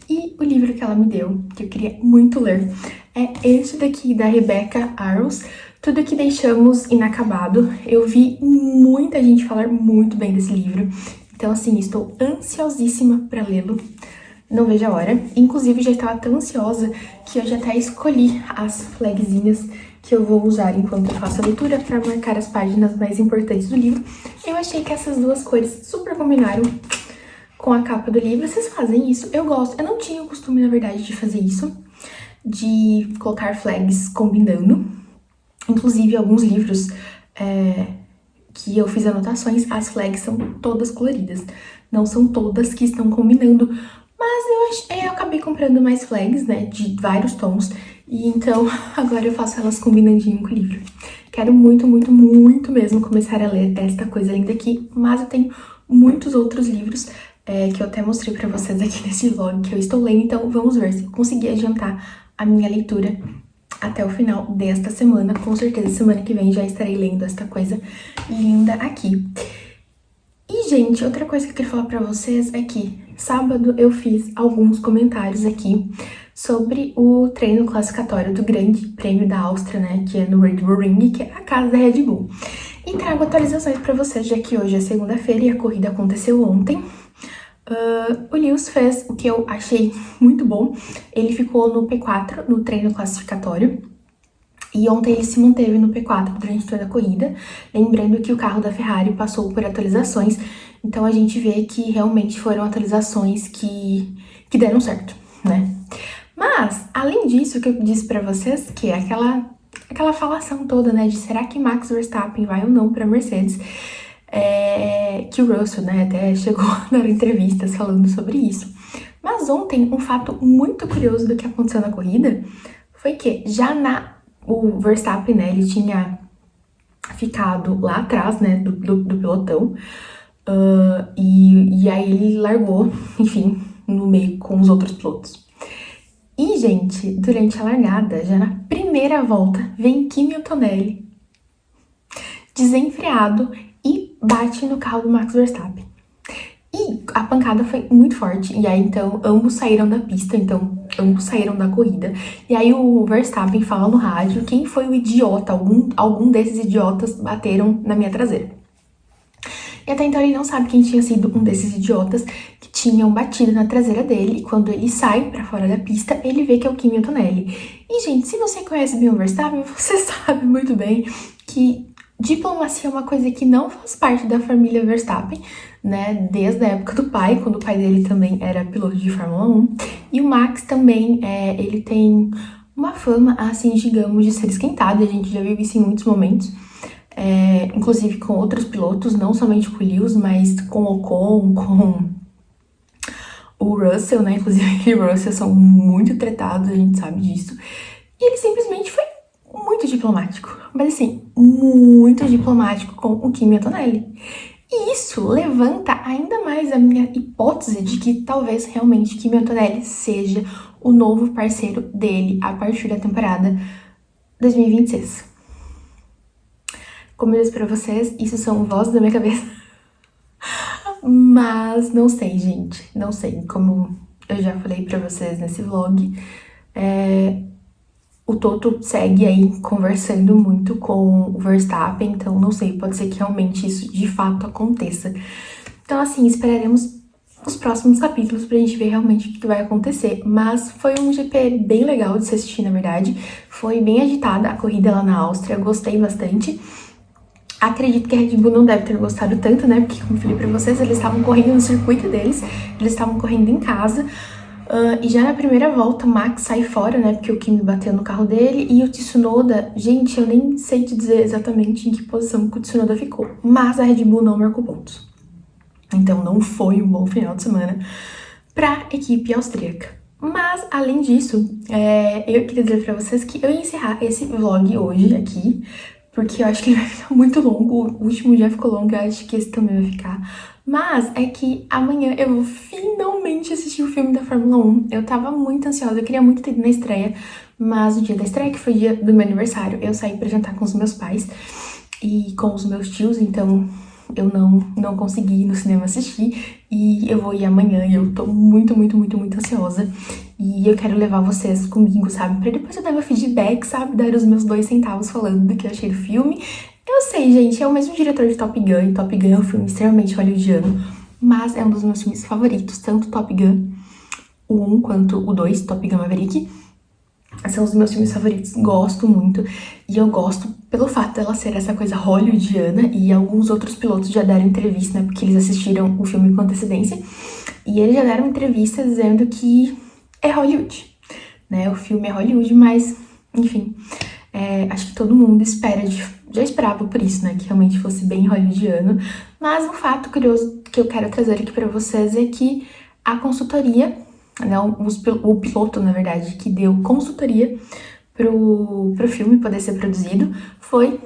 E o livro que ela me deu, que eu queria muito ler, é esse daqui da Rebecca Arrows, Tudo que Deixamos Inacabado. Eu vi muita gente falar muito bem desse livro, então assim, estou ansiosíssima para lê-lo. Não vejo a hora. Inclusive, já estava tão ansiosa que eu já até escolhi as flagzinhas que eu vou usar enquanto eu faço a leitura para marcar as páginas mais importantes do livro. Eu achei que essas duas cores super combinaram com a capa do livro. Vocês fazem isso? Eu gosto. Eu não tinha o costume, na verdade, de fazer isso, de colocar flags combinando. Inclusive, alguns livros que eu fiz anotações, as flags são todas coloridas. Não são todas que estão combinando. Mas eu acabei comprando mais flags, né, de vários tons. E então, agora eu faço elas combinandinho com o livro. Quero muito, muito, muito mesmo começar a ler esta coisa linda aqui. Mas eu tenho muitos outros livros que eu até mostrei pra vocês aqui nesse vlog que eu estou lendo. Então, vamos ver se eu conseguir adiantar a minha leitura até o final desta semana. Com certeza, semana que vem já estarei lendo esta coisa linda aqui. E, gente, outra coisa que eu queria falar pra vocês é que sábado eu fiz alguns comentários aqui sobre o treino classificatório do Grande Prêmio da Áustria, né, que é no Red Bull Ring, que é a casa da Red Bull. E trago atualizações pra vocês, já que hoje é segunda-feira e a corrida aconteceu ontem. O Lewis fez o que eu achei muito bom. Ele ficou no P4 no treino classificatório. E ontem ele se manteve no P4 durante toda a corrida, lembrando que o carro da Ferrari passou por atualizações, então a gente vê que realmente foram atualizações que deram certo, né? Mas, além disso, o que eu disse pra vocês, que é aquela falação toda, né, de será que Max Verstappen vai ou não pra Mercedes, que o Russell, né, até chegou a dar entrevistas falando sobre isso. Mas ontem, um fato muito curioso do que aconteceu na corrida foi que o Verstappen, né, ele tinha ficado lá atrás, né, do pelotão, e aí ele largou, enfim, no meio com os outros pilotos. E, gente, durante a largada, já na primeira volta, vem Kimi Antonelli, desenfreado, e bate no carro do Max Verstappen. E a pancada foi muito forte, e aí então ambos saíram da pista, então ambos saíram da corrida. E aí o Verstappen fala no rádio quem foi o idiota, algum desses idiotas bateram na minha traseira. E até então ele não sabe quem tinha sido um desses idiotas que tinham batido na traseira dele. E quando ele sai pra fora da pista, ele vê que é o Kimi Antonelli. E, gente, se você conhece bem o Verstappen, você sabe muito bem que diplomacia é uma coisa que não faz parte da família Verstappen, né, desde a época do pai, quando o pai dele também era piloto de Fórmula 1. E o Max também, ele tem uma fama, assim, digamos, de ser esquentado. A gente já viu isso em muitos momentos, inclusive com outros pilotos, não somente com o Lewis, mas com o Ocon, com o Russell, né, inclusive ele e o Russell são muito tretados, a gente sabe disso. E ele simplesmente foi muito diplomático, mas assim, muito diplomático com o Kimi Antonelli. E isso levanta ainda mais a minha hipótese de que talvez realmente Kimi Antonelli seja o novo parceiro dele a partir da temporada 2026. Como eu disse pra vocês, isso são vozes da minha cabeça. Mas não sei, gente, não sei. Como eu já falei pra vocês nesse vlog, o Toto segue aí conversando muito com o Verstappen, então não sei, pode ser que realmente isso de fato aconteça. Então, assim, esperaremos os próximos capítulos pra gente ver realmente o que vai acontecer. Mas foi um GP bem legal de se assistir, na verdade. Foi bem agitada a corrida lá na Áustria, gostei bastante. Acredito que a Red Bull não deve ter gostado tanto, né? Porque, como eu falei pra vocês, eles estavam correndo no circuito deles, eles estavam correndo em casa. E já na primeira volta, o Max sai fora, né? Porque o Kimi bateu no carro dele. E o Tsunoda, gente, eu nem sei te dizer exatamente em que posição que o Tsunoda ficou. Mas a Red Bull não marcou pontos. Então não foi um bom final de semana pra equipe austríaca. Mas, além disso, eu queria dizer pra vocês que eu ia encerrar esse vlog hoje aqui, porque eu acho que ele vai ficar muito longo. O último já ficou longo, eu acho que esse também vai ficar. Mas é que amanhã eu vou finalmente assistir o filme da Fórmula 1. Eu tava muito ansiosa, eu queria muito ter ido na estreia, mas no dia da estreia, que foi o dia do meu aniversário, eu saí pra jantar com os meus pais e com os meus tios, então eu não consegui ir no cinema assistir, e eu vou ir amanhã e eu tô muito ansiosa. E eu quero levar vocês comigo, sabe? Pra depois eu dar meu feedback, sabe? Dar os meus 2 centavos falando do que eu achei do filme. Eu sei, gente, é o mesmo diretor de Top Gun, e Top Gun é um filme extremamente hollywoodiano, mas é um dos meus filmes favoritos, tanto Top Gun, o 1 quanto o 2, Top Gun Maverick. São os meus filmes favoritos, gosto muito. E eu gosto pelo fato dela ser essa coisa hollywoodiana, e alguns outros pilotos já deram entrevista, né, porque eles assistiram o filme com antecedência, e eles já deram entrevista dizendo que é Hollywood, né, o filme é Hollywood, mas, enfim, acho que todo mundo já esperava por isso, né, que realmente fosse bem hollywoodiano. Mas um fato curioso que eu quero trazer aqui pra vocês é que a consultoria, né, o piloto, na verdade, que deu consultoria pro filme poder ser produzido foi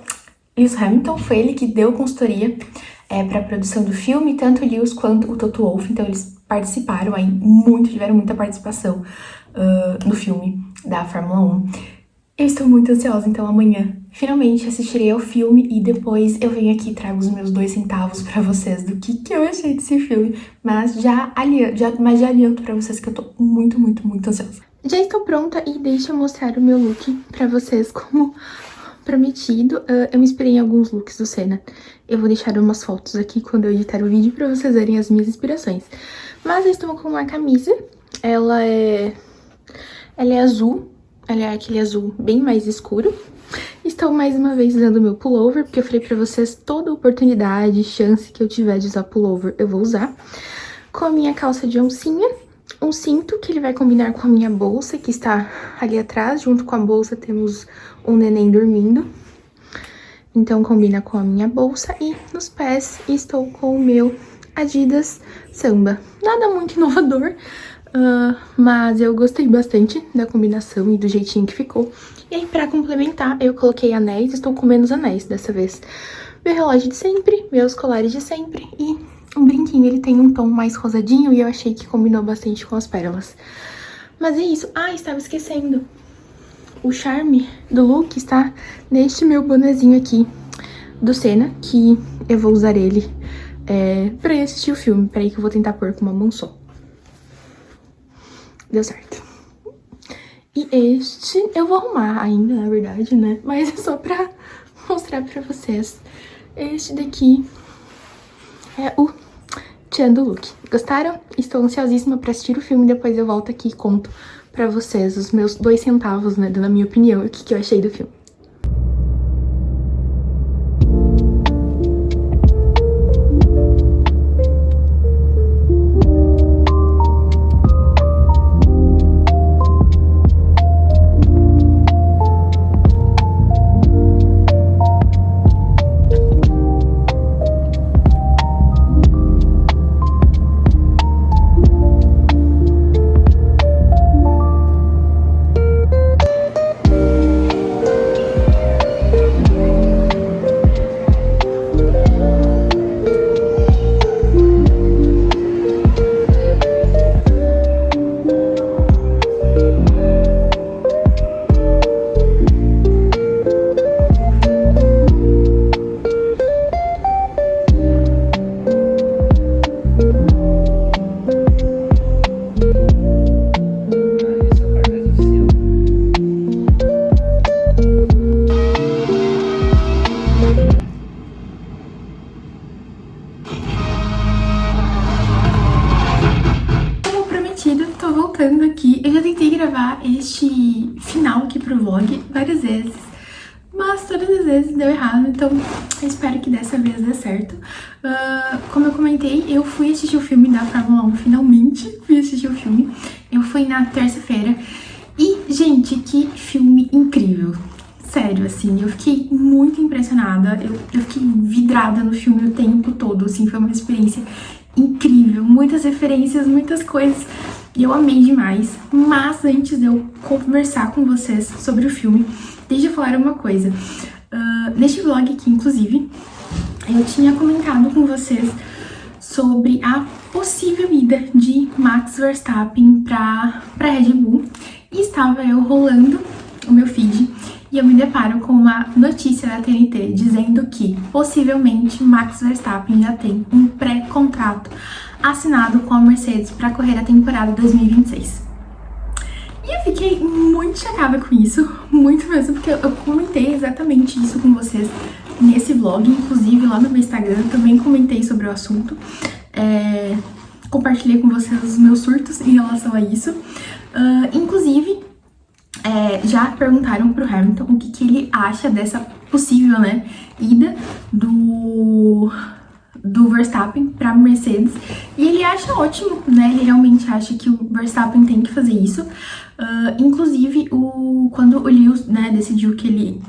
Lewis Hamilton. Foi ele que deu consultoria pra produção do filme, tanto o Lewis quanto o Toto Wolff. Então eles participaram aí tiveram muita participação no filme da Fórmula 1. Eu estou muito ansiosa, então amanhã finalmente assistirei ao filme e depois eu venho aqui e trago os meus 2 centavos pra vocês do que eu achei desse filme. Mas já adianto pra vocês que eu tô muito ansiosa. Já estou pronta e deixa eu mostrar o meu look pra vocês como prometido. Eu me inspirei em alguns looks do Senna. Eu vou deixar umas fotos aqui quando eu editar o vídeo pra vocês verem as minhas inspirações. Mas eu estou com uma camisa, ela é azul. Ela é aquele azul bem mais escuro. Estou mais uma vez usando o meu pullover, porque eu falei pra vocês, toda oportunidade, chance que eu tiver de usar pullover, eu vou usar. Com a minha calça de oncinha, um cinto que ele vai combinar com a minha bolsa, que está ali atrás. Junto com a bolsa temos um neném dormindo, então combina com a minha bolsa. E nos pés estou com o meu Adidas Samba. Nada muito inovador, mas eu gostei bastante da combinação e do jeitinho que ficou. E aí, pra complementar, eu coloquei anéis. Estou com menos anéis dessa vez. Meu relógio de sempre, meus colares de sempre e um brinquinho. Ele tem um tom mais rosadinho e eu achei que combinou bastante com as pérolas. Mas é isso. Ah, estava esquecendo. O charme do look está neste meu bonezinho aqui do Senna, que eu vou usar ele pra ir assistir o filme. Peraí que eu vou tentar pôr com uma mão só. Deu certo. E este eu vou arrumar ainda, na verdade, né? Mas é só pra mostrar pra vocês. Este daqui é o tchan do look. Gostaram? Estou ansiosíssima pra assistir o filme. Depois eu volto aqui e conto pra vocês os meus 2 centavos, né? Dando a minha opinião e o que eu achei do filme. Tô voltando aqui. Eu já tentei gravar este final aqui pro vlog várias vezes, mas todas as vezes deu errado, então eu espero que dessa vez dê certo. Como eu comentei, eu fui assistir o filme da Fórmula 1, finalmente fui assistir o filme. Eu fui na terça-feira e, gente, que filme incrível. Sério, assim, eu fiquei muito impressionada, eu fiquei vidrada no filme o tempo todo, assim, foi uma experiência incrível, muitas referências, muitas coisas, e eu amei demais. Mas antes de eu conversar com vocês sobre o filme, deixa eu falar uma coisa. Neste vlog aqui, inclusive, eu tinha comentado com vocês sobre a possível ida de Max Verstappen para Red Bull. E estava eu rolando o meu feed e eu me deparo com uma notícia da TNT dizendo que possivelmente Max Verstappen já tem um pré-contrato assinado com a Mercedes para correr a temporada 2026. E eu fiquei muito chocada com isso, muito mesmo, porque eu comentei exatamente isso com vocês nesse vlog, inclusive lá no meu Instagram também comentei sobre o assunto. Compartilhei com vocês os meus surtos em relação a isso. Inclusive, já perguntaram pro Hamilton o que ele acha dessa possível, né, ida do Verstappen pra Mercedes. E ele acha ótimo, né, ele realmente acha que o Verstappen tem que fazer isso. Inclusive, quando o Lewis, né, decidiu que ele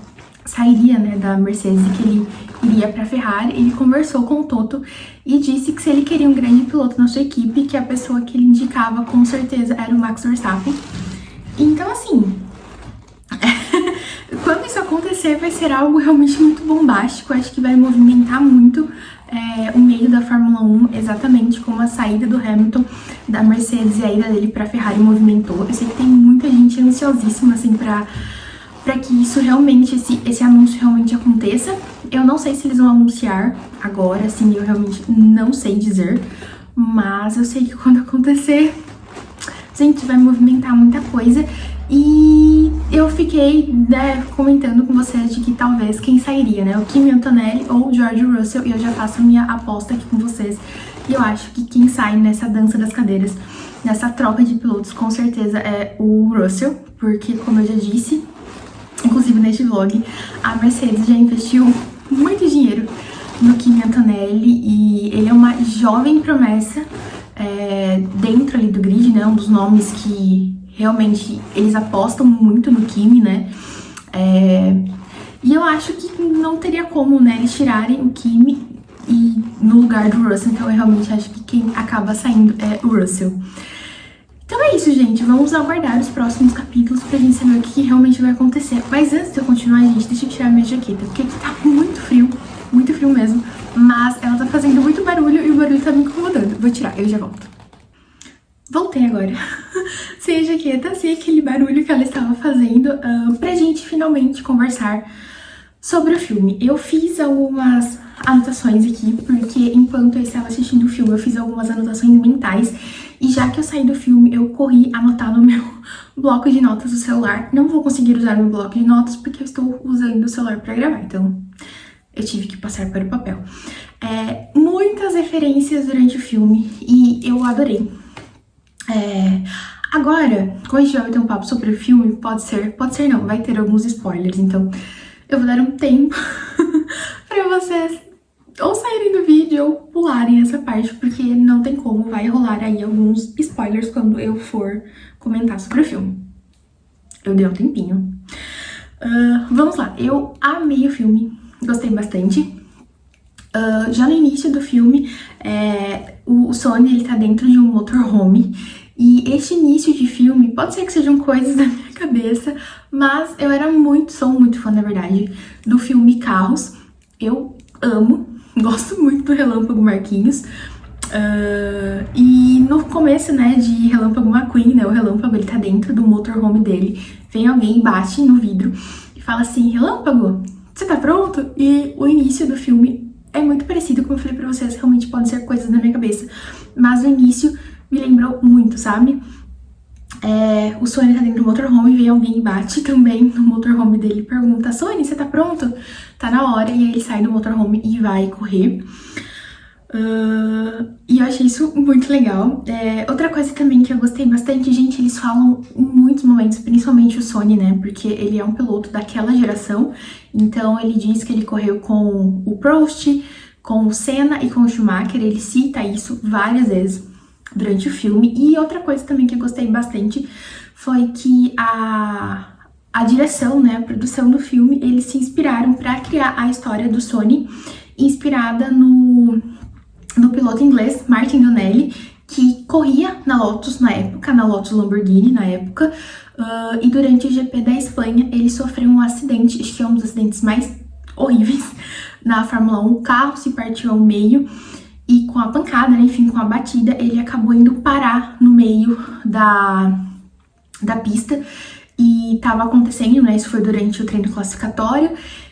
sairia, né, da Mercedes e que ele iria pra Ferrari, ele conversou com o Toto e disse que se ele queria um grande piloto na sua equipe, que a pessoa que ele indicava com certeza era o Max Verstappen. Então, assim, quando isso acontecer, vai ser algo realmente muito bombástico. Acho que vai movimentar muito o meio da Fórmula 1, exatamente como a saída do Hamilton da Mercedes e a ida dele pra Ferrari movimentou. Eu sei que tem muita gente ansiosíssima, assim, pra que isso realmente, esse anúncio realmente aconteça. Eu não sei se eles vão anunciar agora, assim, eu realmente não sei dizer, mas eu sei que quando acontecer, gente, vai movimentar muita coisa. E eu fiquei, né, comentando com vocês de que talvez quem sairia, né, o Kimi Antonelli ou o George Russell, e eu já faço a minha aposta aqui com vocês. E eu acho que quem sai nessa dança das cadeiras, nessa troca de pilotos, com certeza é o Russell, porque, como eu já disse, inclusive neste vlog, a Mercedes já investiu muito dinheiro no Kimi Antonelli e ele é uma jovem promessa dentro ali do grid, né, um dos nomes que realmente eles apostam muito no Kimi, né, e eu acho que não teria como, né, eles tirarem o Kimi e no lugar do Russell, então eu realmente acho que quem acaba saindo é o Russell. Então é isso, gente, vamos aguardar os próximos capítulos pra gente saber o que realmente vai acontecer. Mas antes de eu continuar, gente, deixa eu tirar minha jaqueta, porque aqui tá muito frio mesmo, mas ela tá fazendo muito barulho e o barulho tá me incomodando. Vou tirar, eu já volto. Voltei agora, sem a jaqueta, sem aquele barulho que ela estava fazendo, pra gente finalmente conversar sobre o filme. Eu fiz algumas anotações aqui, porque enquanto eu estava assistindo o filme, eu fiz algumas anotações mentais. E já que eu saí do filme, eu corri anotar no meu bloco de notas do celular. Não vou conseguir usar meu bloco de notas porque eu estou usando o celular para gravar, então eu tive que passar para o papel. Muitas referências durante o filme e eu adorei. Agora, como a gente vai ter um papo sobre o filme, pode ser não, vai ter alguns spoilers, então eu vou dar um tempo para vocês ou saírem do vídeo ou pularem essa parte, porque não tem como, vai rolar aí alguns spoilers quando eu for comentar sobre o filme. Eu dei um tempinho. Vamos lá, eu amei o filme, gostei bastante. Já no início do filme, o Sonny, ele tá dentro de um motorhome. E este início de filme, pode ser que sejam coisas da minha cabeça, mas eu sou muito fã, na verdade, do filme Carros. Eu amo, gosto muito do Relâmpago Marquinhos. E no começo, né, de Relâmpago McQueen, né, o Relâmpago, ele tá dentro do motorhome dele. Vem alguém, bate no vidro e fala assim, Relâmpago, você tá pronto? E o início do filme é muito parecido, como eu falei pra vocês, realmente pode ser coisas da minha cabeça. Mas o início me lembrou muito, sabe? O Sonny tá dentro do motorhome, vem alguém e bate também no motorhome dele e pergunta, Sonny, você tá pronto? Tá na hora, e aí ele sai do motorhome e vai correr. E eu achei isso muito legal. Outra coisa também que eu gostei bastante, gente, eles falam em muitos momentos, principalmente o Sonny, né, porque ele é um piloto daquela geração, então ele diz que ele correu com o Prost, com o Senna e com o Schumacher, ele cita isso várias vezes durante o filme. E outra coisa também que eu gostei bastante foi que a direção, né, a produção do filme, eles se inspiraram para criar a história do Sonny, inspirada no piloto inglês Martin Donnelly, que corria na Lotus na época, na Lotus Lamborghini na época, e durante o GP da Espanha ele sofreu um acidente, acho que é um dos acidentes mais horríveis na Fórmula 1. O carro se partiu ao meio e com a pancada, né, enfim, com a batida, ele acabou indo parar no meio da pista e tava acontecendo, né, isso foi durante o treino classificatório,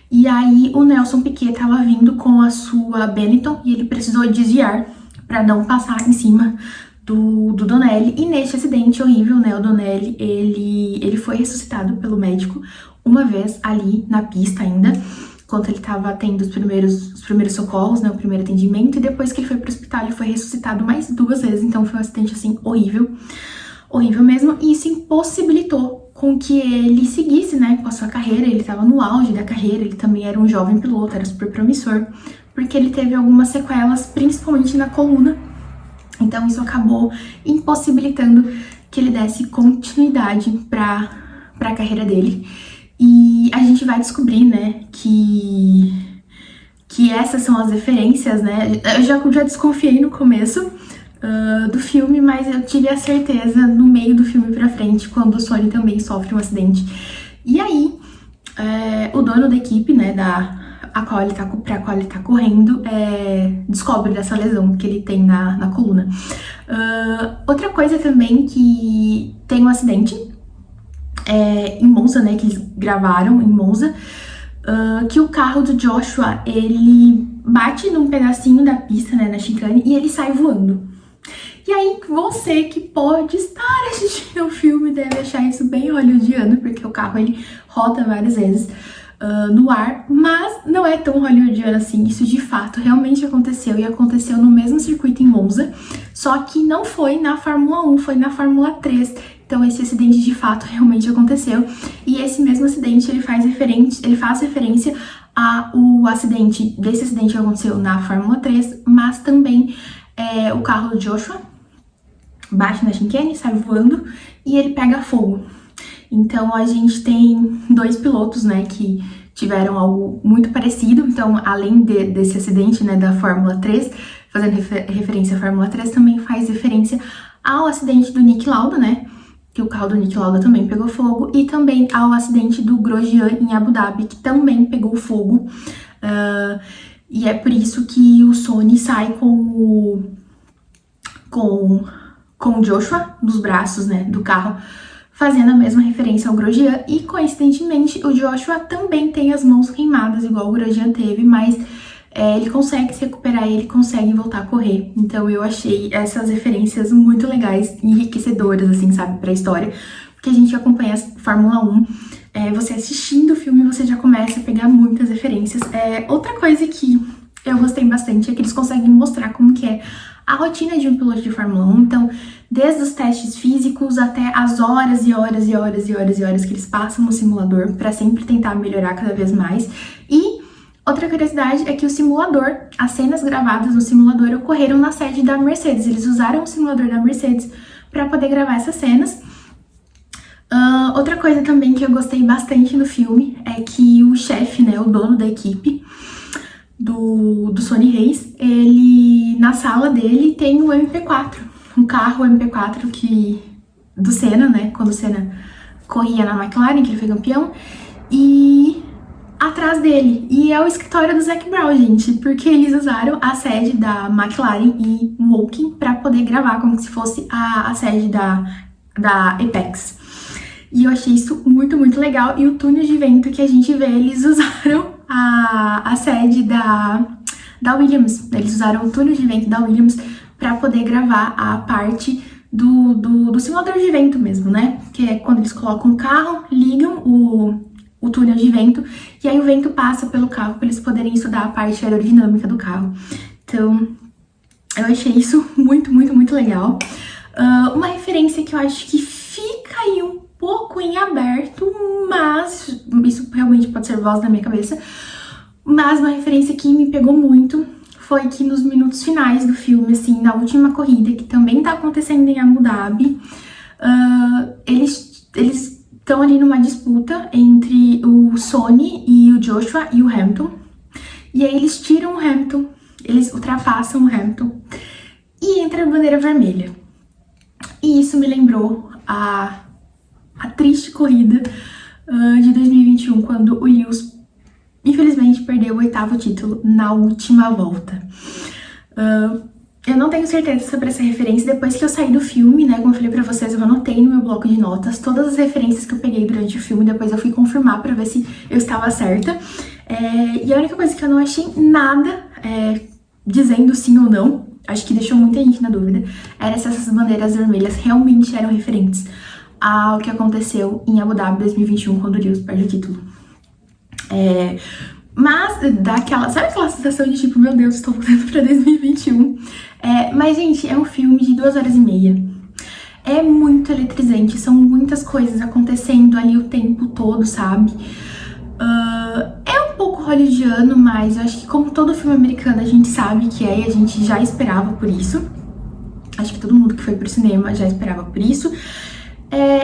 e aí o Nelson Piquet tava vindo com a sua Benetton e ele precisou desviar para não passar em cima do Donelli, e neste acidente horrível, né, o Donelli, ele foi ressuscitado pelo médico uma vez ali na pista ainda, enquanto ele estava tendo os primeiros socorros, né, o primeiro atendimento, e depois que ele foi pro hospital, ele foi ressuscitado mais 2 vezes, então foi um acidente, assim, horrível mesmo, e isso impossibilitou com que ele seguisse, né, com a sua carreira. Ele estava no auge da carreira, ele também era um jovem piloto, era super promissor, porque ele teve algumas sequelas, principalmente na coluna, então isso acabou impossibilitando que ele desse continuidade para a carreira dele. E a gente vai descobrir, né, que essas são as referências, né? Eu já desconfiei no começo do filme, mas eu tive a certeza no meio do filme pra frente, quando o Sonny também sofre um acidente. E aí, o dono da equipe, né, pra qual ele tá correndo, descobre dessa lesão que ele tem na coluna. Outra coisa também, que tem um acidente em Monza, né, que eles gravaram em Monza, que o carro do Joshua, ele bate num pedacinho da pista, né, na chicane, e ele sai voando. E aí, você que pode estar assistindo o filme deve achar isso bem hollywoodiano, porque o carro, ele roda várias vezes no ar, mas não é tão hollywoodiano assim. Isso de fato realmente aconteceu, e aconteceu no mesmo circuito em Monza, só que não foi na Fórmula 1, foi na Fórmula 3. Então esse acidente de fato realmente aconteceu, e esse mesmo acidente ele faz referência ao acidente que aconteceu na Fórmula 3, mas também o carro do Joshua bate na chicane, sai voando e ele pega fogo. Então a gente tem 2 pilotos, né, que tiveram algo muito parecido. Então, além desse acidente, né, da Fórmula 3, fazendo referência à Fórmula 3, também faz referência ao acidente do Niki Lauda, né, que o carro do Niki Lauda também pegou fogo, e também ao acidente do Grosjean em Abu Dhabi, que também pegou fogo. E é por isso que o Sonny sai com o Joshua nos braços, né, do carro, fazendo a mesma referência ao Grosjean. E coincidentemente o Joshua também tem as mãos queimadas, igual o Grosjean teve, mas ele consegue se recuperar, ele consegue voltar a correr. Então eu achei essas referências muito legais, enriquecedoras, assim, sabe, pra história, porque a gente acompanha a Fórmula 1, você assistindo o filme, você já começa a pegar muitas referências. Outra coisa que eu gostei bastante é que eles conseguem mostrar como que é a rotina de um piloto de Fórmula 1, então, desde os testes físicos até as horas e horas e horas e horas e horas que eles passam no simulador para sempre tentar melhorar cada vez mais. E outra curiosidade é que o simulador, as cenas gravadas no simulador ocorreram na sede da Mercedes. Eles usaram o simulador da Mercedes para poder gravar essas cenas. Outra coisa também que eu gostei bastante no filme é que o chefe, né, o dono da equipe do Sonny Hayes, ele, na sala dele, tem um MP4, um carro MP4 do Senna, né, quando o Senna corria na McLaren, que ele foi campeão, e atrás dele, e é o escritório do Zac Brown, gente, porque eles usaram a sede da McLaren em Woking para poder gravar como se fosse a sede da Apex. E eu achei isso muito, muito legal. E o túnel de vento que a gente vê, eles usaram a sede da Williams. Eles usaram o túnel de vento da Williams para poder gravar a parte do simulador de vento mesmo, né? Que é quando eles colocam o carro, ligam o túnel de vento, e aí o vento passa pelo carro para eles poderem estudar a parte aerodinâmica do carro. Então, eu achei isso muito, muito, muito legal. Uma referência que eu acho que fica aí um pouco em aberto, mas isso realmente pode ser voz da minha cabeça, mas uma referência que me pegou muito foi que nos minutos finais do filme, assim, na última corrida, que também tá acontecendo em Abu Dhabi, eles estão ali numa disputa entre o Sonny e o Joshua e o Hamilton, e aí eles tiram o Hamilton, eles ultrapassam o Hamilton e entra a bandeira vermelha. E isso me lembrou a triste corrida de 2021, quando o Lewis infelizmente perdeu o 8º título na última volta. Eu não tenho certeza sobre essa referência. Depois que eu saí do filme, né, como eu falei pra vocês, eu anotei no meu bloco de notas todas as referências que eu peguei durante o filme. Depois eu fui confirmar pra ver se eu estava certa. E a única coisa que eu não achei nada dizendo sim ou não, acho que deixou muita gente na dúvida, era se essas bandeiras vermelhas realmente eram referentes ao que aconteceu em Abu Dhabi 2021, quando o Lewis perde o título. Mas dá aquela, sabe aquela sensação de tipo, meu Deus, estou voltando pra 2021. Mas, gente, é um filme de 2 horas e meia. É muito eletrizante, são muitas coisas acontecendo ali o tempo todo, sabe? É um pouco hollywoodiano, mas eu acho que como todo filme americano a gente sabe que e a gente já esperava por isso. Acho que todo mundo que foi pro cinema já esperava por isso.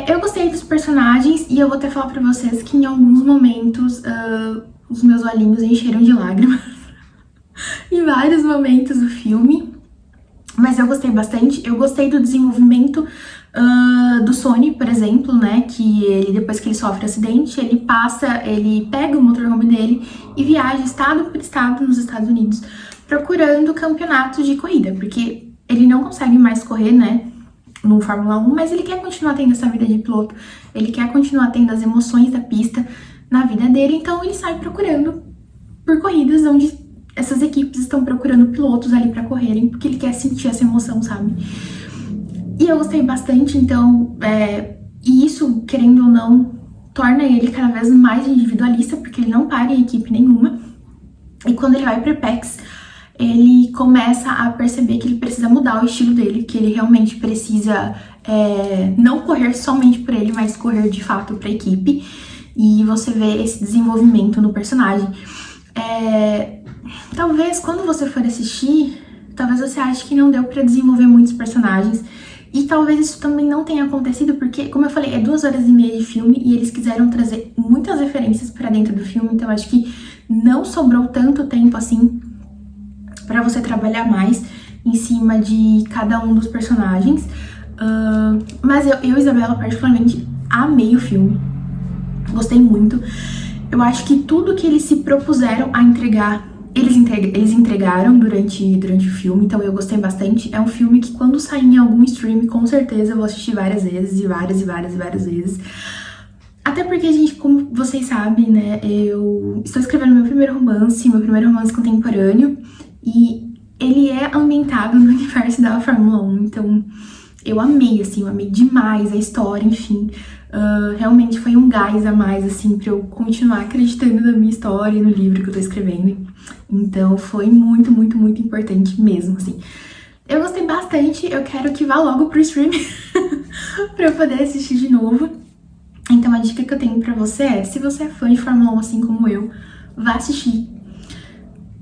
Eu gostei dos personagens e eu vou até falar pra vocês que em alguns momentos os meus olhinhos encheram de lágrimas em vários momentos do filme. Mas eu gostei bastante. Eu gostei do desenvolvimento do Sonny, por exemplo, né? Que ele, depois que ele sofre acidente, ele pega o motorhome dele e viaja estado por estado nos Estados Unidos procurando campeonatos de corrida, porque ele não consegue mais correr, né, no Fórmula 1, mas ele quer continuar tendo essa vida de piloto, ele quer continuar tendo as emoções da pista na vida dele, então ele sai procurando por corridas onde essas equipes estão procurando pilotos ali pra correrem, porque ele quer sentir essa emoção, sabe? E eu gostei bastante, então, e isso, querendo ou não, torna ele cada vez mais individualista, porque ele não para em equipe nenhuma. E quando ele vai pro Apex, ele começa a perceber que ele precisa mudar o estilo dele, que ele realmente precisa não correr somente por ele, mas correr de fato pra equipe. E você vê esse desenvolvimento no personagem. Talvez quando você for assistir, talvez você ache que não deu pra desenvolver muitos personagens. E talvez isso também não tenha acontecido, porque, como eu falei, é 2 horas e meia de filme e eles quiseram trazer muitas referências pra dentro do filme, então acho que não sobrou tanto tempo assim pra você trabalhar mais em cima de cada um dos personagens. Mas eu, Isabela, particularmente, amei o filme. Gostei muito. Eu acho que tudo que eles se propuseram a entregar, eles entregaram durante o filme, então eu gostei bastante. É um filme que quando sair em algum stream, com certeza eu vou assistir várias vezes, e várias vezes. Até porque, gente, como vocês sabem, né, eu estou escrevendo meu primeiro romance contemporâneo, e ele é ambientado no universo da Fórmula 1, então eu amei, assim, eu amei demais a história, enfim. Realmente foi um gás a mais, assim, pra eu continuar acreditando na minha história e no livro que eu tô escrevendo. Então foi muito, muito, muito importante mesmo, assim. Eu gostei bastante, eu quero que vá logo pro stream pra eu poder assistir de novo. Então a dica que eu tenho pra você é, se você é fã de Fórmula 1 assim como eu, vá assistir.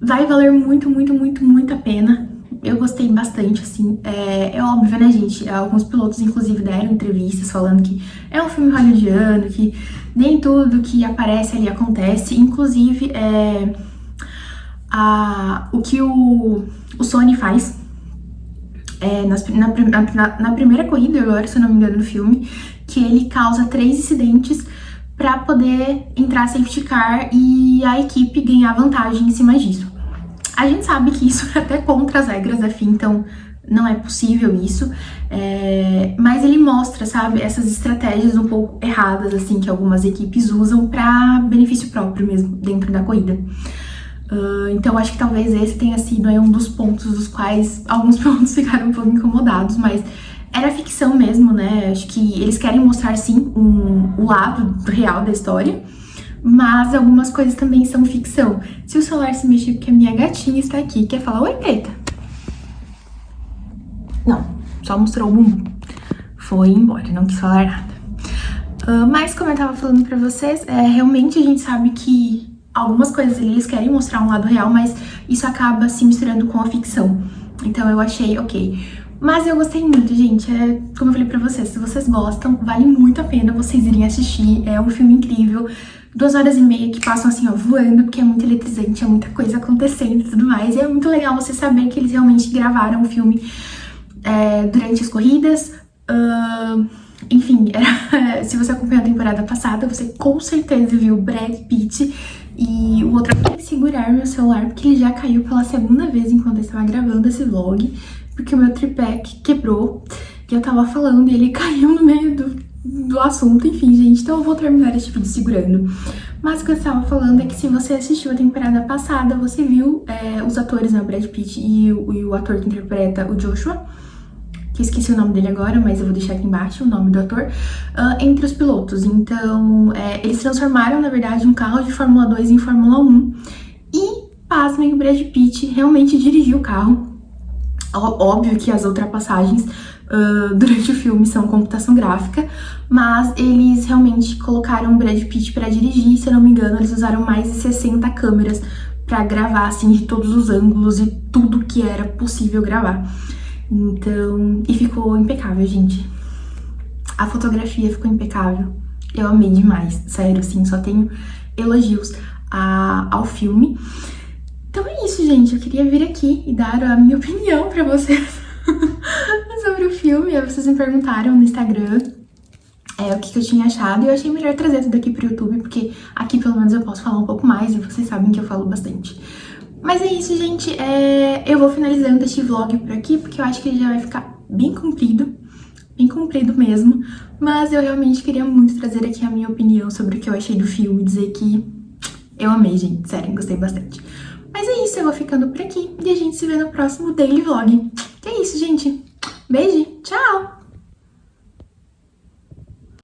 Vai valer muito, muito, muito, muito a pena. Eu gostei bastante, assim, é óbvio, né, gente? Alguns pilotos, inclusive, deram entrevistas falando que é um filme hollywoodiano, que nem tudo que aparece ali acontece. Inclusive, o que o Sonny faz na primeira corrida, agora, se eu não me engano, no filme, que ele causa 3 incidentes pra poder entrar safety car e a equipe ganhar vantagem em cima disso. A gente sabe que isso é até contra as regras da FIA, então não é possível isso, mas ele mostra, sabe, essas estratégias um pouco erradas, assim, que algumas equipes usam para benefício próprio mesmo, dentro da corrida. Então acho que talvez esse tenha sido aí um dos pontos dos quais alguns pilotos ficaram um pouco incomodados, mas era ficção mesmo, né, acho que eles querem mostrar, sim, o lado real da história, mas algumas coisas também são ficção. Se o celular se mexer porque a minha gatinha está aqui, quer falar oi, preta? Não, só mostrou o bumbum. Foi embora, não quis falar nada. Mas como eu tava falando pra vocês, realmente a gente sabe que algumas coisas ali eles querem mostrar um lado real, mas isso acaba se misturando com a ficção. Então eu achei ok. Mas eu gostei muito, gente. Como eu falei pra vocês, se vocês gostam, vale muito a pena vocês irem assistir. É um filme incrível. 2 horas e meia que passam assim, ó, voando, porque é muito eletrizante, é muita coisa acontecendo e tudo mais. E é muito legal você saber que eles realmente gravaram o filme durante as corridas. Enfim, se você acompanhou a temporada passada, você com certeza viu Brad Pitt E o outro tem que segurar meu celular, porque ele já caiu pela segunda vez enquanto eu estava gravando esse vlog, porque o meu tripé quebrou, e eu tava falando e ele caiu no meio do assunto, enfim, gente, então eu vou terminar esse vídeo segurando. Mas o que eu estava falando é que se você assistiu a temporada passada, você viu os atores, né, o Brad Pitt e o ator que interpreta o Joshua, que eu esqueci o nome dele agora, mas eu vou deixar aqui embaixo o nome do ator, entre os pilotos. Então, eles transformaram, na verdade, um carro de Fórmula 2 em Fórmula 1 e, pasmem, o Brad Pitt realmente dirigiu o carro. Óbvio que as ultrapassagens durante o filme são computação gráfica, mas eles realmente colocaram o Brad Pitt para dirigir. Se eu não me engano, eles usaram mais de 60 câmeras para gravar, assim, de todos os ângulos e tudo que era possível gravar. Então, e ficou impecável, gente. A fotografia ficou impecável. Eu amei demais, sério, assim, só tenho elogios ao filme. Então é isso, gente. Eu queria vir aqui e dar a minha opinião pra vocês sobre o filme. Vocês me perguntaram no Instagram o que eu tinha achado, e eu achei melhor trazer tudo aqui pro YouTube, porque aqui pelo menos eu posso falar um pouco mais, e vocês sabem que eu falo bastante. Mas é isso, gente. Eu vou finalizando este vlog por aqui, porque eu acho que ele já vai ficar bem comprido mesmo. Mas eu realmente queria muito trazer aqui a minha opinião sobre o que eu achei do filme, dizer que eu amei, gente. Sério, gostei bastante. Mas é isso, eu vou ficando por aqui e a gente se vê no próximo Daily Vlog. Que é isso, gente. Beijo, tchau!